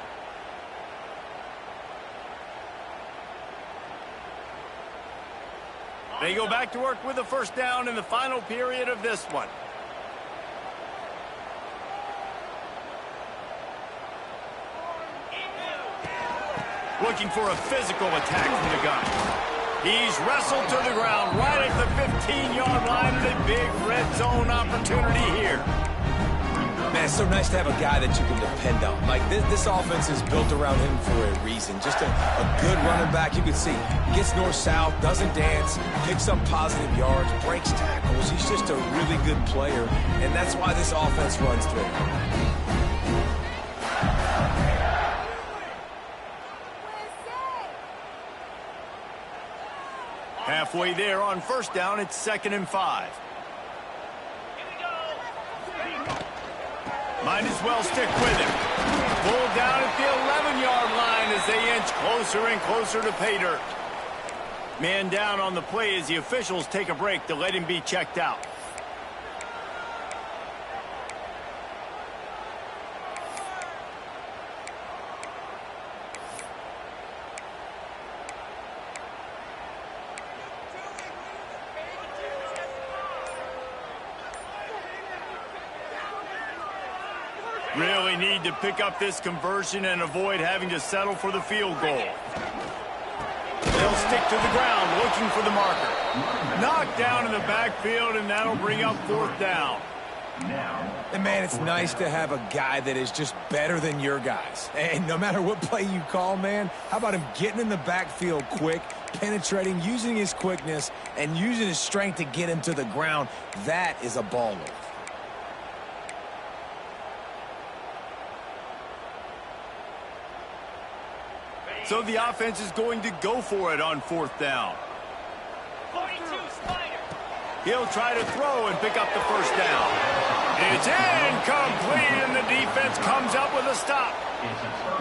They go back to work with a first down in the final period of this one. Looking for a physical attack from the gun. He's wrestled to the ground right at the 15-yard line, and a big red zone opportunity here. Man, it's so nice to have a guy that you can depend on. Like, this offense is built around him for a reason. Just a good running back. You can see, gets north-south, doesn't dance, picks up positive yards, breaks tackles. He's just a really good player, and that's why this offense runs through. Halfway there on first down, it's 2nd and 5. Might as well stick with him. Pulled down at the 11-yard line as they inch closer and closer to pay dirt. Man down on the play as the officials take a break to let him be checked out. Really need to pick up this conversion and avoid having to settle for the field goal. They'll stick to the ground looking for the marker. Knocked down in the backfield, and that'll bring up 4th down. And, man, it's nice to have a guy that is just better than your guys. And no matter what play you call, man, how about him getting in the backfield quick, penetrating, using his quickness, and using his strength to get him to the ground? That is a baller. So the offense is going to go for it on 4th down. He'll try to throw and pick up the first down. It's incomplete, and the defense comes up with a stop.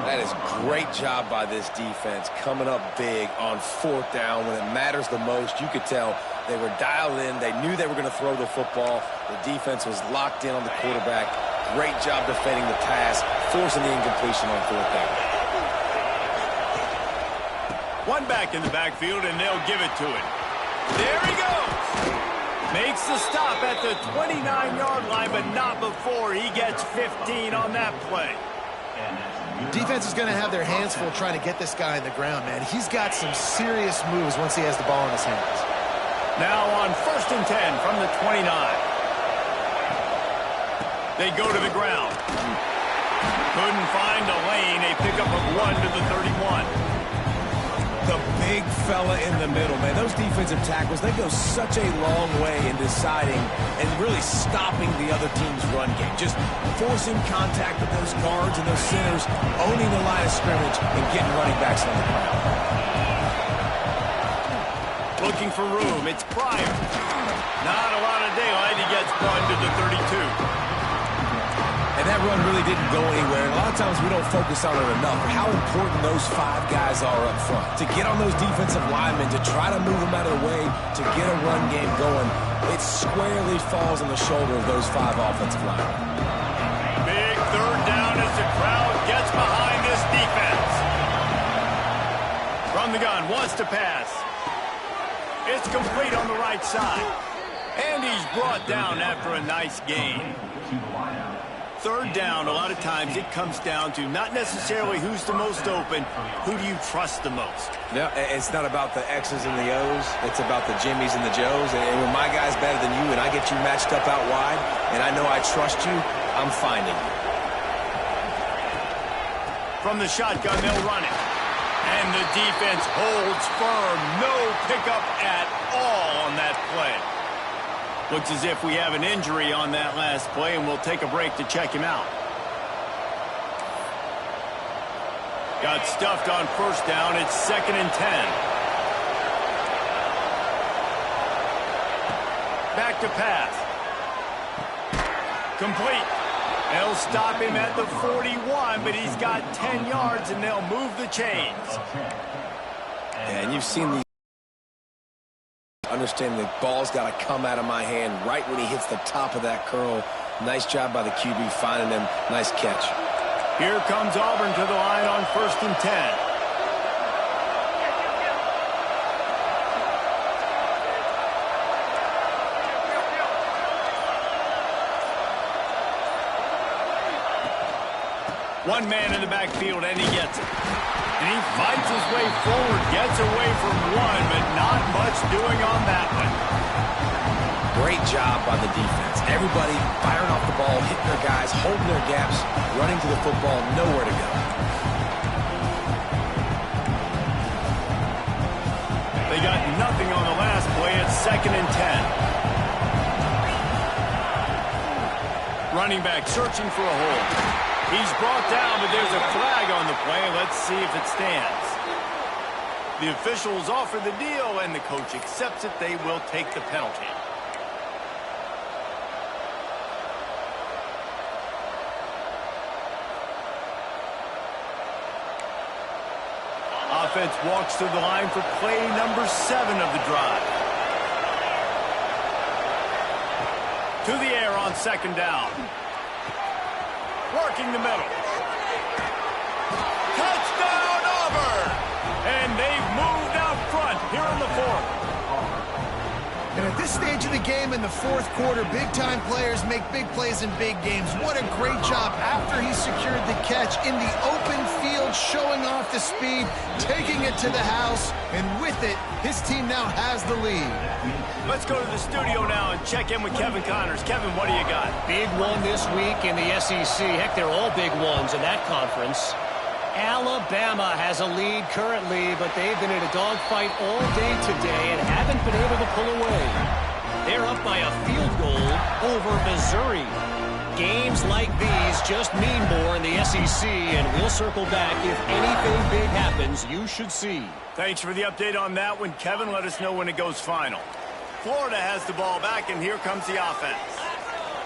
That is great job by this defense, coming up big on 4th down when it matters the most. You could tell they were dialed in. They knew they were going to throw the football. The defense was locked in on the quarterback. Great job defending the pass, forcing the incompletion on 4th down. One back in the backfield, and they'll give it to him. There he goes. Makes the stop at the 29-yard line, but not before he gets 15 on that play. Defense is going to have their hands full trying to get this guy on the ground, man. He's got some serious moves once he has the ball in his hands. Now on 1st and 10 from the 29. They go to the ground. Couldn't find a lane. A pickup of 1 to the 31. The big fella in the middle, man. Those defensive tackles, they go such a long way in deciding and really stopping the other team's run game. Just forcing contact with those guards and those centers, owning the line of scrimmage, and getting running backs on the ground. Looking for room. It's Pryor. Not a lot of daylight. He gets 1 to the 32. And that run really didn't go anywhere. And a lot lot of times we don't focus on it enough, but how important those 5 guys are up front. To get on those defensive linemen, to try to move them out of the way, to get a run game going, it squarely falls on the shoulder of those 5 offensive linemen. Big third down as the crowd gets behind this defense. From the gun, wants to pass. It's complete on the right side. And he's brought down after a nice gain. Third down, a lot of times it comes down to not necessarily who's the most open, who do you trust the most? No, it's not about the X's and the O's. It's about the Jimmys and the Joes. And when my guy's better than you and I get you matched up out wide, and I know I trust you, I'm finding you. From the shotgun, they'll run it. And the defense holds firm. No pickup at all on that play. Looks as if we have an injury on that last play, and we'll take a break to check him out. Got stuffed on first down. It's 2nd and 10. Back to pass. Complete. They'll stop him at the 41, but he's got 10 yards, and they'll move the chains. Yeah, and you've seen these. Understand the ball's got to come out of my hand right when he hits the top of that curl. Nice job by the QB finding him. Nice catch. Here comes Auburn to the line on 1st and 10. One man in the backfield, and he gets it. And he fights his way forward, gets away from one, but not much doing on that one. Great job by the defense. Everybody firing off the ball, hitting their guys, holding their gaps, running to the football, nowhere to go. They got nothing on the last play. It's 2nd and 10. Running back searching for a hole. He's brought down, but there's a flag on the play. Let's see if it stands. The officials offer the deal, and the coach accepts it. They will take the penalty. Offense walks to the line for play number 7 of the drive. To the air on 2nd down. Working the middle. Touchdown, Auburn! And they've moved out front here in the 4th. And at this stage of the game in the 4th quarter, big-time players make big plays in big games. What a great job after he secured the catch in the open field, showing off the speed, taking it to the house, and with it, his team now has the lead. Let's go to the studio now and check in with Kevin Connors. Kevin, what do you got? Big one this week in the SEC. Heck, they're all big ones in that conference. Alabama has a lead currently, but they've been in a dogfight all day today and haven't been able to pull away. They're up by a field goal over Missouri. Games like these just mean more in the SEC, and we'll circle back. If anything big happens, you should see. Thanks for the update on that one, Kevin. Let us know when it goes final. Florida has the ball back, and here comes the offense.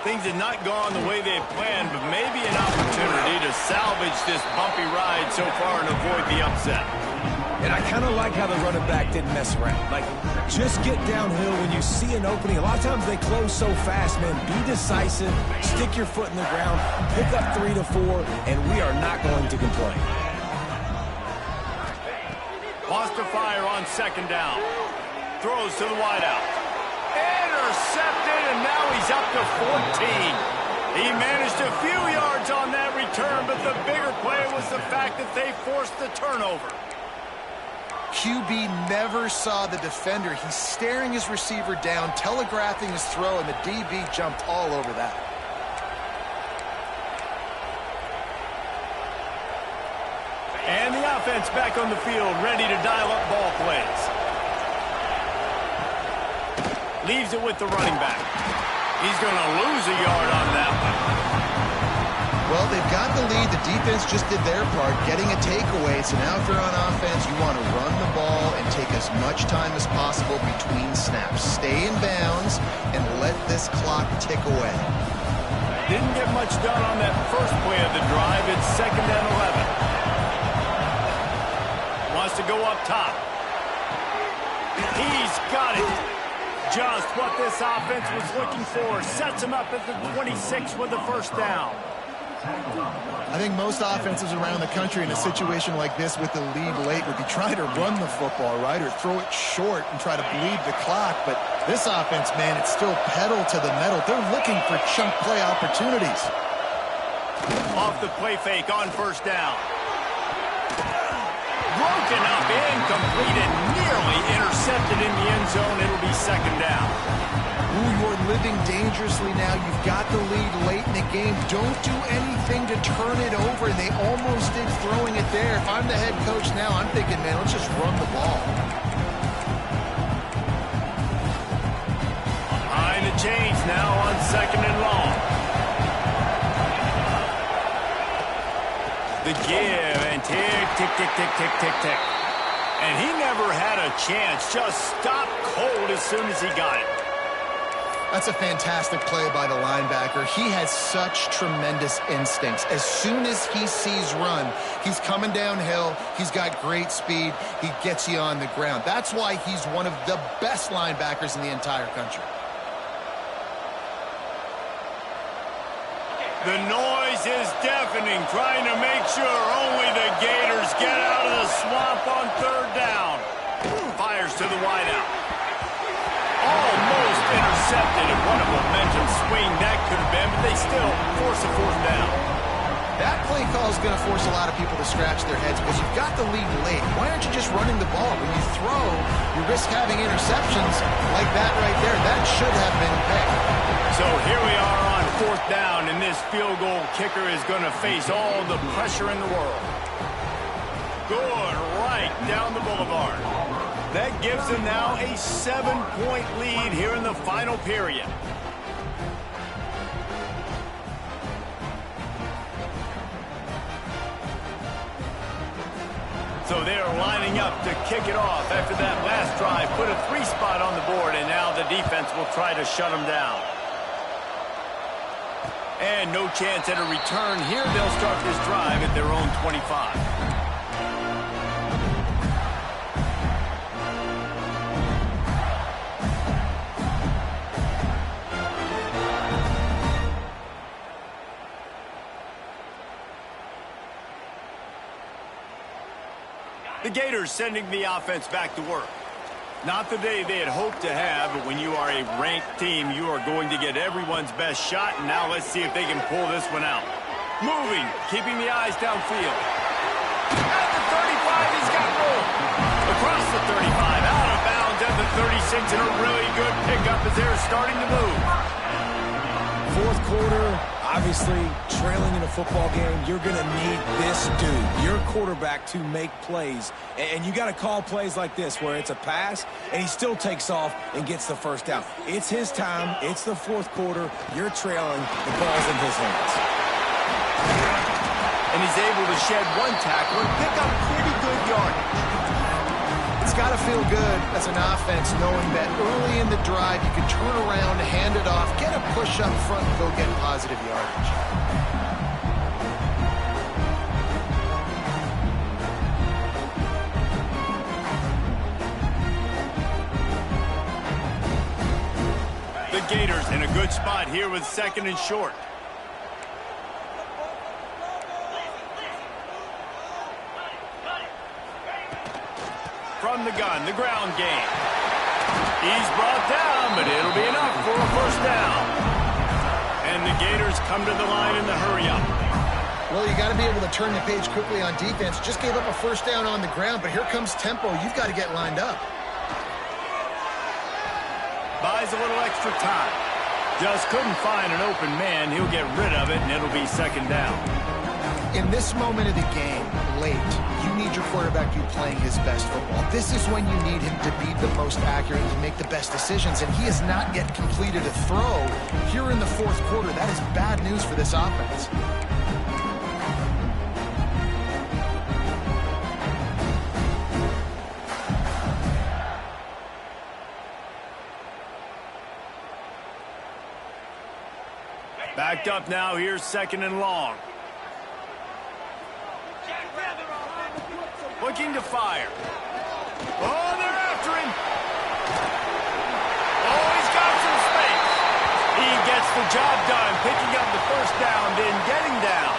Things had not gone the way they had planned, but maybe an opportunity to salvage this bumpy ride so far and avoid the upset. And I kind of like how the running back didn't mess around. Like, just get downhill when you see an opening. A lot of times they close so fast, man. Be decisive, stick your foot in the ground, pick up 3 to 4, and we are not going to complain. Lost to fire on 2nd down. Throws to the wideout. Intercepted, and now he's up to 14. He managed a few yards on that return, but the bigger play was the fact that they forced the turnover. QB never saw the defender. He's staring his receiver down, telegraphing his throw, and the DB jumped all over that. And the offense back on the field, ready to dial up ball plays. Leaves it with the running back. He's going to lose a yard on that one. Well, they've got the lead. The defense just did their part, getting a takeaway. So now if you're on offense, you want to run the ball and take as much time as possible between snaps. Stay in bounds and let this clock tick away. Didn't get much done on that first play of the drive. It's 2nd to go up top. He's got it. Just what this offense was looking for. Sets him up at the 26 with the first down. I think most offenses around the country in a situation like this with the lead late would be trying to run the football, right, or throw it short and try to bleed the clock. But this offense, man, it's still pedal to the metal. They're looking for chunk play opportunities. Off the play fake on first down. Broken up, incomplete, and nearly intercepted in the end zone. It'll be second down. Ooh, you're living dangerously now. You've got the lead late in the game. Don't do anything to turn it over. They almost did throwing it there. If I'm the head coach now, I'm thinking, man, let's just run the ball. Behind the chains now on second and long. The give and tick, tick, tick, tick, tick, tick, tick. And he never had a chance. Just stopped cold as soon as he got it. That's a fantastic play by the linebacker. He has such tremendous instincts. As soon as he sees run, he's coming downhill. He's got great speed. He gets you on the ground. That's why he's one of the best linebackers in the entire country. The noise is deafening, trying to make sure only the Gators get out of the swamp on third down. Fires to the wideout. Almost intercepted, and what a momentum swing that could have been, but they still force a fourth down. That play call is going to force a lot of people to scratch their heads because you've got the lead late. Why aren't you just running the ball? When you throw, you risk having interceptions like that right there. That should have been picked. So here we are on fourth down, and this field goal kicker is going to face all the pressure in the world. Good right down the boulevard. That gives them now a 7-point lead here in the final period. So they are lining up to kick it off after that last drive. Put a 3-spot on the board, and now the defense will try to shut them down. And no chance at a return here. They'll start this drive at their own 25. The Gators sending the offense back to work. Not the day they had hoped to have, but when you are a ranked team, you are going to get everyone's best shot, and now let's see if they can pull this one out. Moving, keeping the eyes downfield. At the 35, he's got room. Across the 35, out of bounds at the 36, and a really good pickup as they're starting to move. Fourth quarter, obviously trailing in a football game, you're going to need this dude, your quarterback, to make plays. And you got to call plays like this where it's a pass and he still takes off and gets the first down. It's his time. It's the fourth quarter. You're trailing. The ball's in his hands. And he's able to shed one tackle and pick up pretty good yardage. It's got to feel good as an offense knowing that early in the drive you can turn around, hand it off, get a push up front, and go get positive yardage. The Gators in a good spot here with second and short. From the gun, the ground game. He's brought down, but it'll be enough for a first down. And the Gators come to the line in the hurry-up. Well, you got to be able to turn the page quickly on defense. Just gave up a first down on the ground, but here comes tempo. You've got to get lined up. Buys a little extra time. Just couldn't find an open man. He'll get rid of it, and it'll be second down. In this moment of the game, late, you need your quarterback to be playing his best football. This is when you need him to be the most accurate and to make the best decisions, and he has not yet completed a throw here in the fourth quarter. That is bad news for this offense. Backed up now, here's second and long. What looking to fire. Oh, they're after him. Oh, he's got some space. He gets the job done, picking up the first down, then getting down.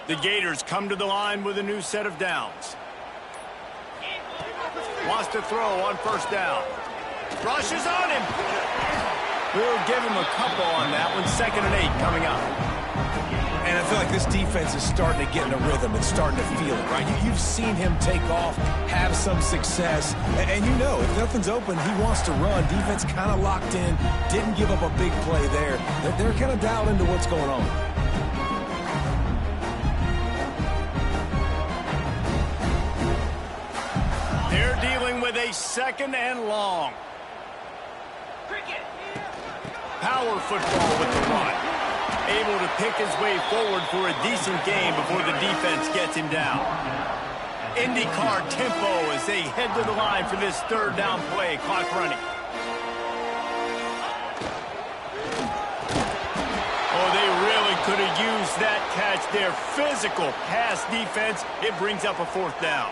The Gators come to the line with a new set of downs. Wants to throw on first down. Rushes on him. We'll give him a couple on that one. 2nd and 8 coming up. And I feel like this defense is starting to get in a rhythm. It's starting to feel it, right? You've seen him take off, have some success. And you know, if nothing's open, he wants to run. Defense kind of locked in. Didn't give up a big play there. They're kind of dialed into what's going on. They're dealing with a 2nd and long. Power football with the run. Able to pick his way forward for a decent game before the defense gets him down. IndyCar tempo as they head to the line for this 3rd down play. Clock running. Oh, they really could have used that catch there. Physical pass defense. It brings up a 4th down.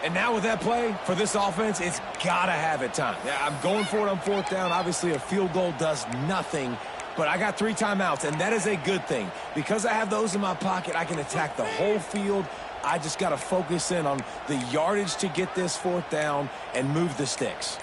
And now with that play, for this offense, it's got to have it time. Yeah, I'm going for it on 4th down. Obviously, a field goal does nothing, but I got 3 timeouts, and that is a good thing. Because I have those in my pocket, I can attack the whole field. I just got to focus in on the yardage to get this 4th down and move the sticks.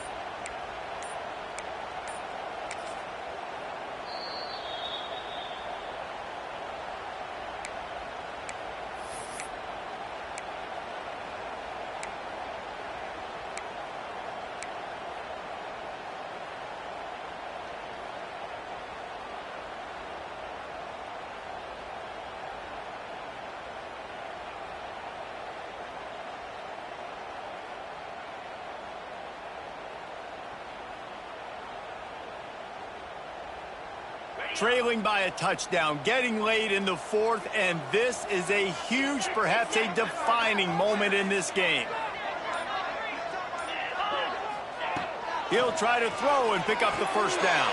Trailing by a touchdown, getting late in the 4th, and this is a huge, perhaps a defining moment in this game. He'll try to throw and pick up the first down.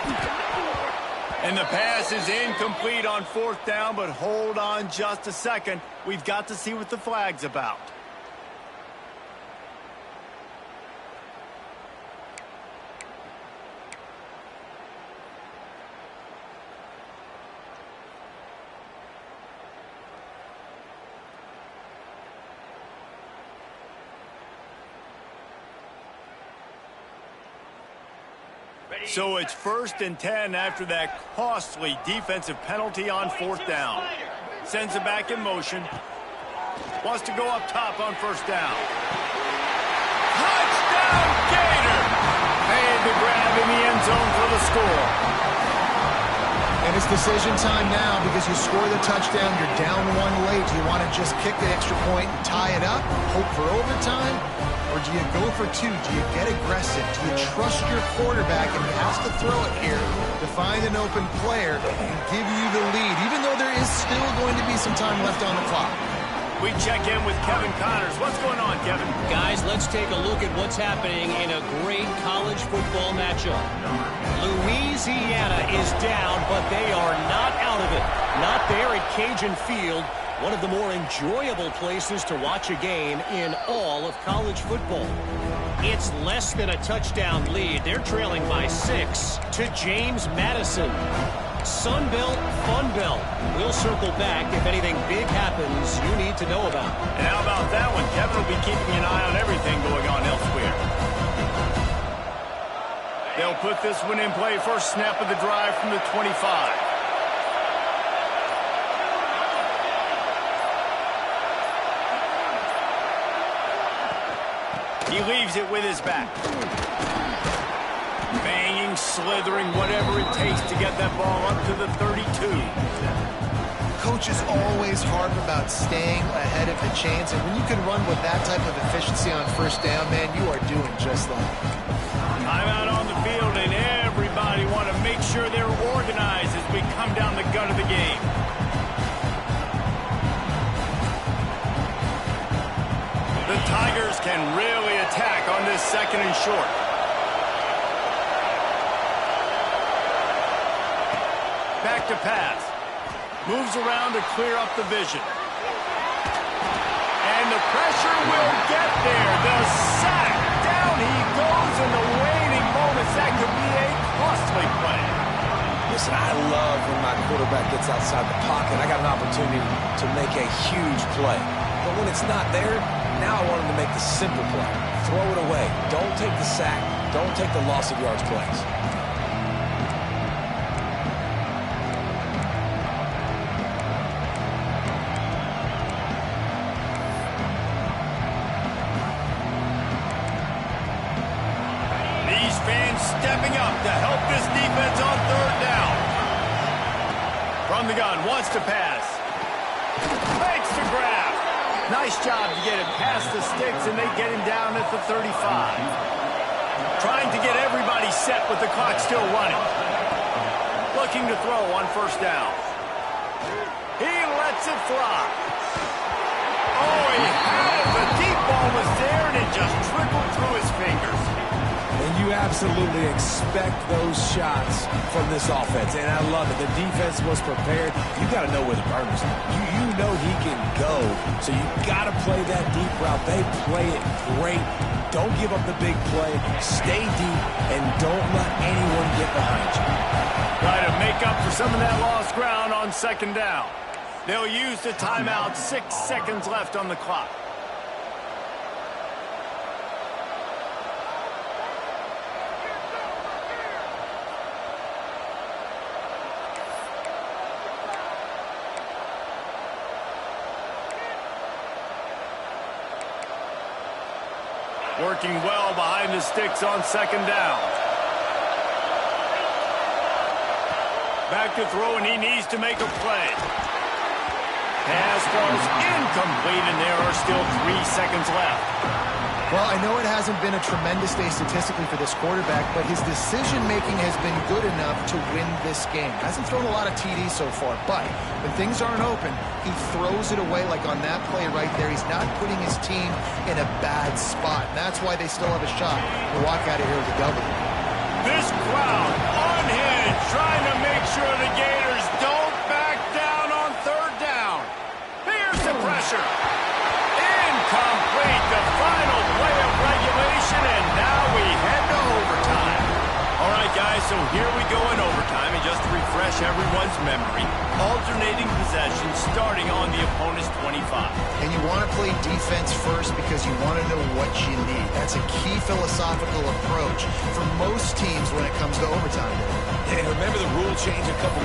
And the pass is incomplete on 4th down, but hold on just a second. We've got to see what the flag's about. So it's 1st and 10 after that costly defensive penalty on 4th down. Sends it back in motion. Wants to go up top on 1st down. Touchdown, Gator! Made the grab in the end zone for the score. And it's decision time now because you score the touchdown, you're down 1 late. Do you want to just kick the extra point and tie it up, hope for overtime? Or do you go for 2? Do you get aggressive? Do you trust your quarterback and he has to throw it here to find an open player and give you the lead, even though there is still going to be some time left on the clock? We check in with Kevin Connors. What's going on, Kevin? Guys, let's take a look at what's happening in a great college football matchup. Louisiana is down, but they are not out of it. Not there at Cajun Field, one of the more enjoyable places to watch a game in all of college football. It's less than a touchdown lead. They're trailing by 6 to James Madison. Sunbelt, Funbelt. We'll circle back if anything big happens you need to know about. And how about that one? Kevin will be keeping an eye on everything going on elsewhere. They'll put this one in play. First snap of the drive from the 25. He leaves it with his back. Banging, slithering, whatever it takes to get that ball up to the 32. coaches always harp about staying ahead of the chains, and when you can run with that type of efficiency on first down, man, you are doing just that. Timeout on the field, and everybody want to make sure they're organized as we come down the gut of the game. The Tigers can really attack on this 2nd and short. Back to pass. Moves around to clear up the vision. And the pressure will get there. The sack. Down he goes in the waning moments. That could be a costly play. Listen, I love when my quarterback gets outside the pocket. I got an opportunity to make a huge play. But when it's not there, now I want him to make the simple play. Throw it away. Don't take the sack. Don't take the loss of yards plays. Stepping up to help this defense on 3rd down. From the gun, wants to pass. Fakes to grab. Nice job to get it past the sticks, and they get him down at the 35. Trying to get everybody set with the clock still running. Looking to throw on 1st down. He lets it fly. Oh, he had it. The deep ball was there, and it just trickled through his fingers. And you absolutely expect those shots from this offense, and I love it. The defense was prepared. You got to know where the burners are. You know he can go, so you got to play that deep route. They play it great. Don't give up the big play. Stay deep, and don't let anyone get behind you. Try to make up for some of that lost ground on 2nd down. They'll use the timeout. 6 seconds left on the clock. Working well behind the sticks on 2nd down. Back to throw, and he needs to make a play. Pass falls incomplete, and there are still 3 seconds left. Well, I know it hasn't been a tremendous day statistically for this quarterback, but his decision-making has been good enough to win this game. Hasn't thrown a lot of TDs so far, but when things aren't open, he throws it away like on that play right there. He's not putting his team in a bad spot, and that's why they still have a shot to walk out of here with a W. This crowd unhinged, trying to make sure the Gators don't back down on 3rd down. Here's the pressure. Incomplete, the final play of regulation, and now we head to overtime. All right, guys, so here we go in overtime, and just to refresh everyone's memory, alternating possession starting on the opponent's 25. And you want to play defense first because you want to know what you need. That's a key philosophical approach for most teams when it comes to overtime. Yeah, remember the rule change a couple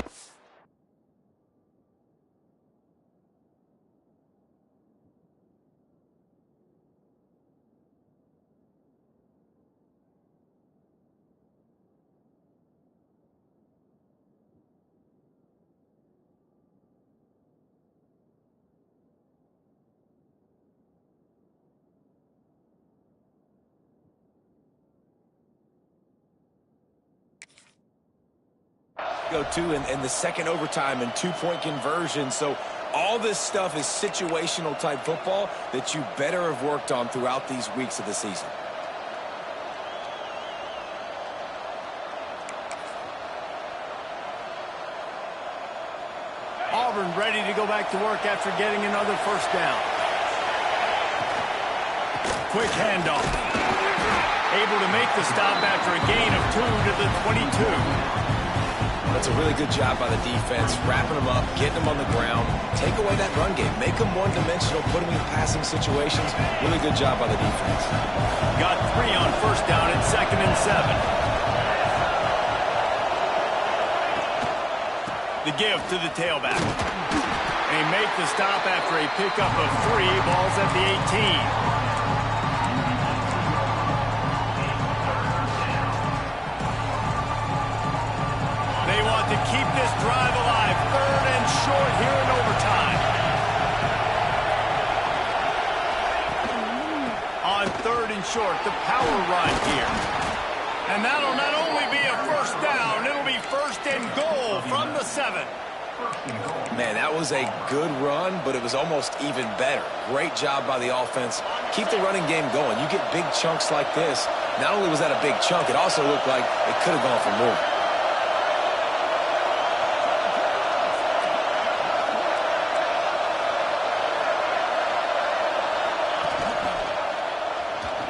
go to in the 2nd overtime and 2-point conversion. So all this stuff is situational type football that you better have worked on throughout these weeks of the season. Auburn ready to go back to work after getting another 1st down. Quick handoff. Able to make the stop after a gain of 2 to the 22. That's a really good job by the defense, wrapping them up, getting them on the ground. Take away that run game. Make them one-dimensional, put them in passing situations. Really good job by the defense. Got 3 on 1st down at 2nd and 7. The give to the tailback. They make the stop after a pickup of 3. Ball's at the 18. They want to keep this drive alive. 3rd and short here in overtime. short, the power run here. And that'll not only be a first down, it'll be first and goal from the 7. Man, that was a good run, but it was almost even better. Great job by the offense. Keep the running game going. You get big chunks like this. Not only was that a big chunk, it also looked like it could have gone for more.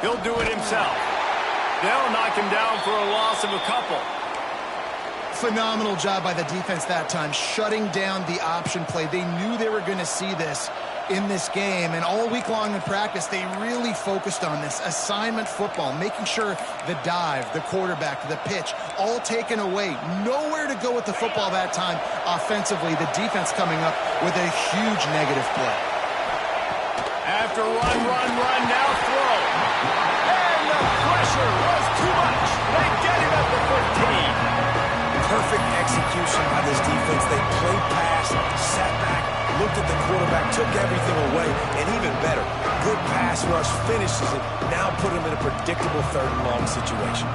He'll do it himself. They'll knock him down for a loss of a couple. Phenomenal job by the defense that time, shutting down the option play. They knew they were going to see this in this game, and all week long in practice, they really focused on this assignment football, making sure the dive, the quarterback, the pitch, all taken away. Nowhere to go with the football that time offensively. The defense coming up with a huge negative play. After run, now throw. And the pressure was too much. They get him at the 15. Perfect execution by this defense. They played pass, sat back, looked at the quarterback, took everything away, and even better, good pass rush, finishes it, now put him in a predictable 3rd and long situation.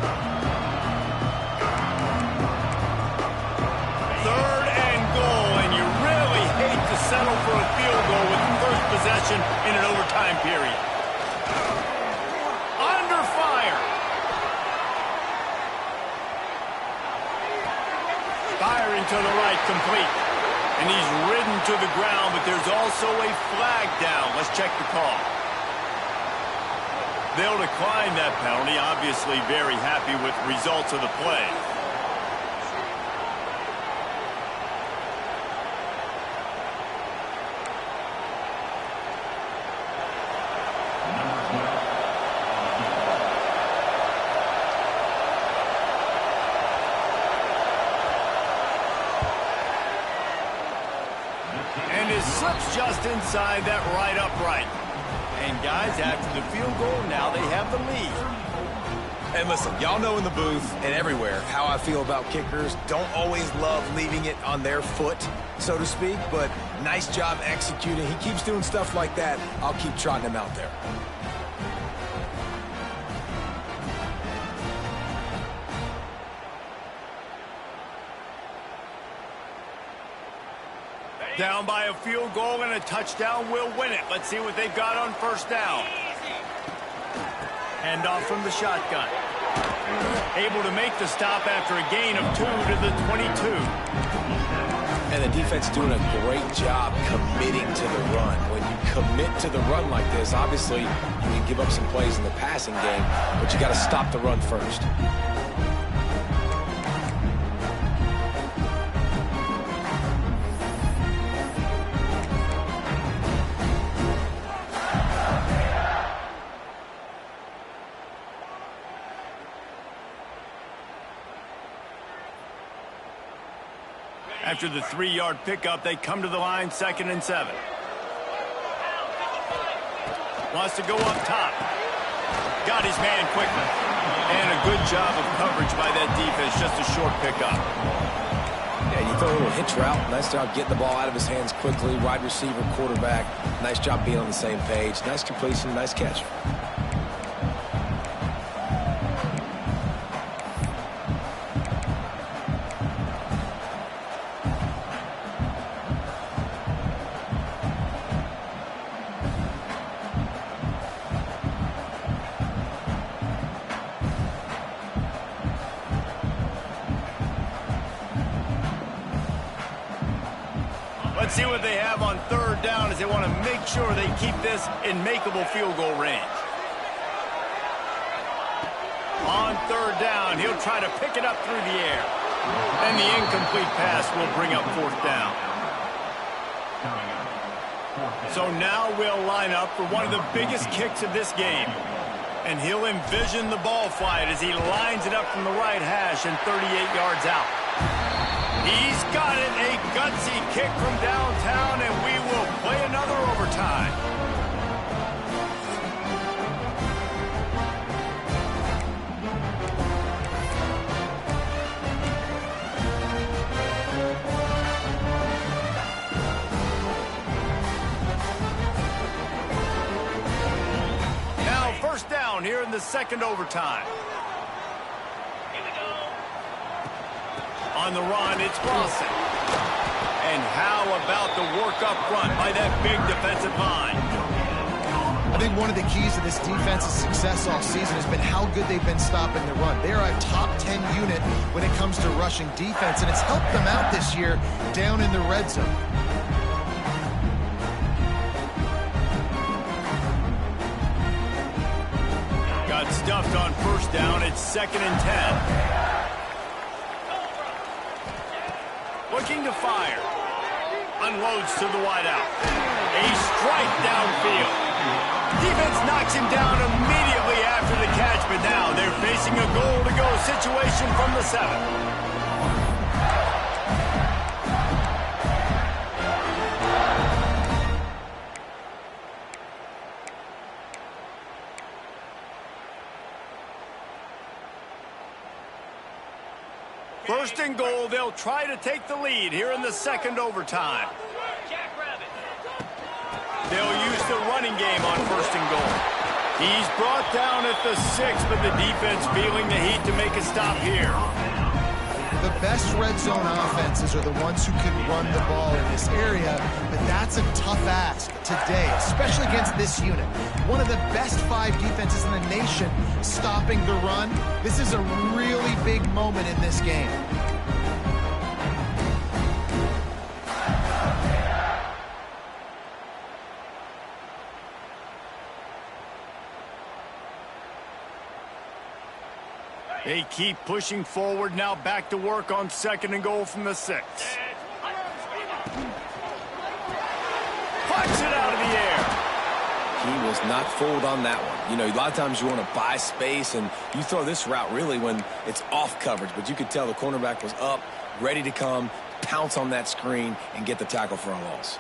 3rd and goal, and you really hate to settle for a field goal with the first possession in an overtime period. Under fire. Firing to the right, complete. And he's ridden to the ground, but there's also a flag down. Let's check the call. They'll decline that penalty, obviously very happy with the results of the play. Slips just inside that right upright. And guys, after the field goal, now they have the lead. And listen, y'all know in the booth and everywhere how I feel about kickers. Don't always love leaving it on their foot, so to speak, but nice job executing. He keeps doing stuff like that. I'll keep trotting him out there. Down by a field goal and a touchdown will win it. Let's see what they've got on first down. Hand off from the shotgun. Able to make the stop after a gain of 2 to the 22. And the defense doing a great job committing to the run. When you commit to the run like this, obviously you can give up some plays in the passing game, but you got to stop the run first. After the 3-yard pickup, they come to the line, 2nd and 7. Wants to go up top. Got his man quickly. And a good job of coverage by that defense, just a short pickup. Yeah, you throw a little hitch route. Nice job getting the ball out of his hands quickly. Wide receiver, quarterback. Nice job being on the same page. Nice completion, nice catch. Let's see what they have on 3rd down as they want to make sure they keep this in makeable field goal range. On 3rd down, he'll try to pick it up through the air. And the incomplete pass will bring up 4th down. So now we'll line up for one of the biggest kicks of this game. And he'll envision the ball flight as he lines it up from the right hash and 38 yards out. He's got it, a gutsy kick from downtown, and we will play another overtime. Now 1st down down here in the second overtime. On the run, it's Lawson. And how about the work up front by that big defensive line? I think one of the keys to this defense's success all season has been how good they've been stopping the run. They are a top 10 unit when it comes to rushing defense, and it's helped them out this year down in the red zone. Got stuffed on first down. It's 2nd and 10. Looking to fire. Unloads to the wideout. A strike downfield. Defense knocks him down immediately after the catch, but now they're facing a goal-to-go situation from the 7. First and goal, they'll try to take the lead here in the second overtime. They'll use the running game on first and goal. He's brought down at the 6, but the defense feeling the heat to make a stop here. The best red zone offenses are the ones who can run the ball in this area, but that's a tough ask today, especially against this unit. One of the best 5 defenses in the nation stopping the run. This is a really big moment in this game. They keep pushing forward, now back to work on second and goal from the 6. Punch it out of the air. He was not fooled on that one. You know, a lot of times you want to buy space, and you throw this route really when it's off coverage. But you could tell the cornerback was up, ready to come, pounce on that screen, and get the tackle for a loss.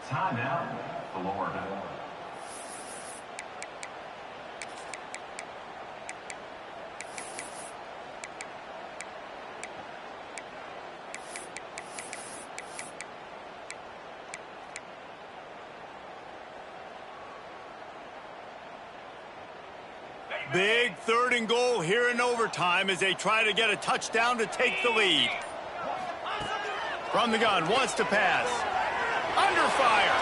Timeout, Florida. Big 3rd and goal here in overtime as they try to get a touchdown to take the lead. From the gun, wants to pass. Under fire.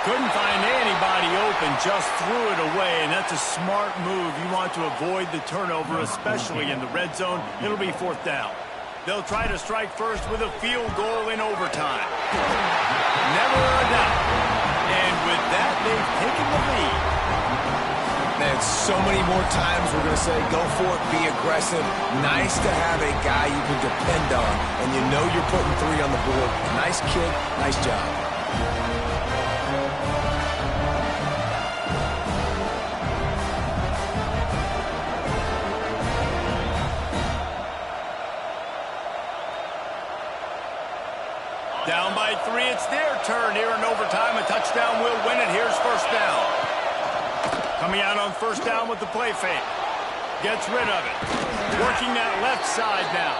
Couldn't find anybody open, just threw it away, and that's a smart move. You want to avoid the turnover, especially in the red zone. It'll be 4th down. They'll try to strike first with a field goal in overtime. Never a doubt. And with that, they've taken the lead. Man, so many more times we're going to say, go for it, be aggressive. Nice to have a guy you can depend on, and you know you're putting 3 on the board. Nice kid, nice job. Down by 3, it's their turn here in overtime. A touchdown will win it. Here's first down. Coming out on first down with the play fake. Gets rid of it. Working that left side now.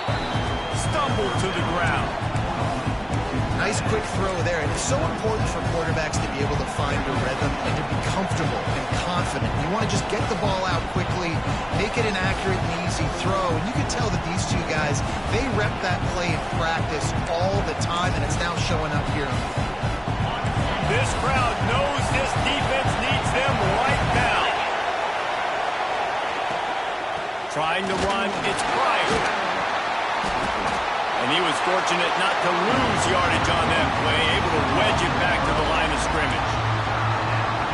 Stumbled to the ground. Nice quick throw there, and it's so important for quarterbacks to be able to find a rhythm and to be comfortable and confident. You want to just get the ball out quickly, make it an accurate and easy throw, and you can tell that these two guys, they rep that play in practice all the time, and it's now showing up here. This crowd knows this defense needs them right now. Trying to run, it's Pryor. And he was fortunate not to lose yardage on that play, able to wedge it back to the line of scrimmage.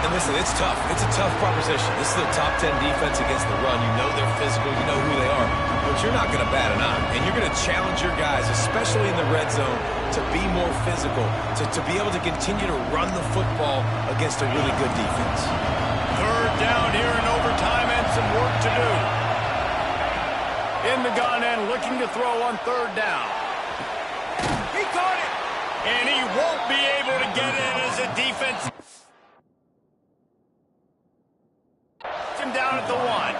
And listen, it's tough. It's a tough proposition. This is a top 10 defense against the run. You know they're physical. You know who they are. But you're not going to bat an eye. And you're going to challenge your guys, especially in the red zone, to be more physical, to be able to continue to run the football against a really good defense. Third down here in overtime and some work to do. In the gun end, looking to throw on third down. He caught it! And he won't be able to get it as a defense. Him down at the 1.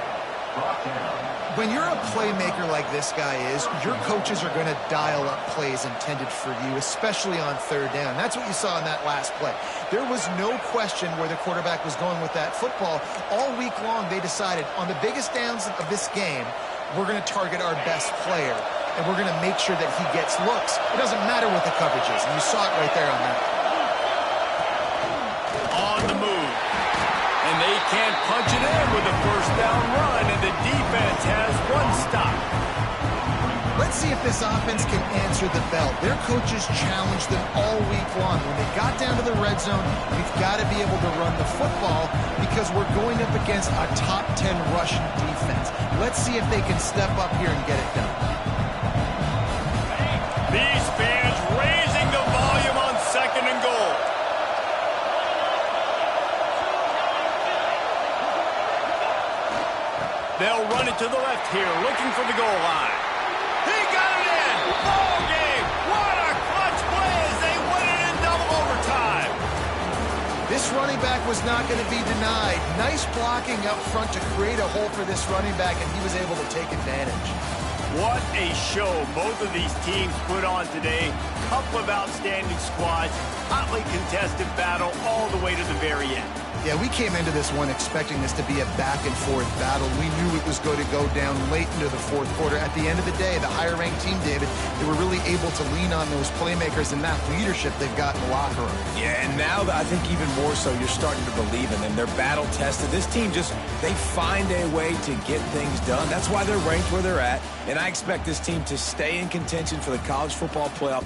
When you're a playmaker like this guy is, your coaches are going to dial up plays intended for you, especially on third down. That's what you saw in that last play. There was no question where the quarterback was going with that football. All week long, they decided on the biggest downs of this game, we're going to target our best player, and we're going to make sure that he gets looks. It doesn't matter what the coverage is, and you saw it right there on that. On the move. And they can't punch it in with a first down run, and the defense has one stop. Let's see if this offense can answer the bell. Their coaches challenged them all week long. When they got down to the red zone, we've got to be able to run the football because we're going up against a top 10 rushing defense. Let's see if they can step up here and get it done. These fans raising the volume on second and goal. They'll run it to the left here, looking for the goal line. He got it in! Ball game! What a clutch play as they win it in double overtime! This running back was not going to be denied. Nice blocking up front to create a hole for this running back, and he was able to take advantage. What a show both of these teams put on today. Couple of outstanding squads, hotly contested battle all the way to the very end. Yeah, we came into this one expecting this to be a back-and-forth battle. We knew it was going to go down late into the fourth quarter. At the end of the day, the higher-ranked team, David, they were really able to lean on those playmakers and that leadership they've got in the locker room. Yeah, and now I think even more so, you're starting to believe in them. They're battle-tested. This team they find a way to get things done. That's why they're ranked where they're at, and I expect this team to stay in contention for the college football playoff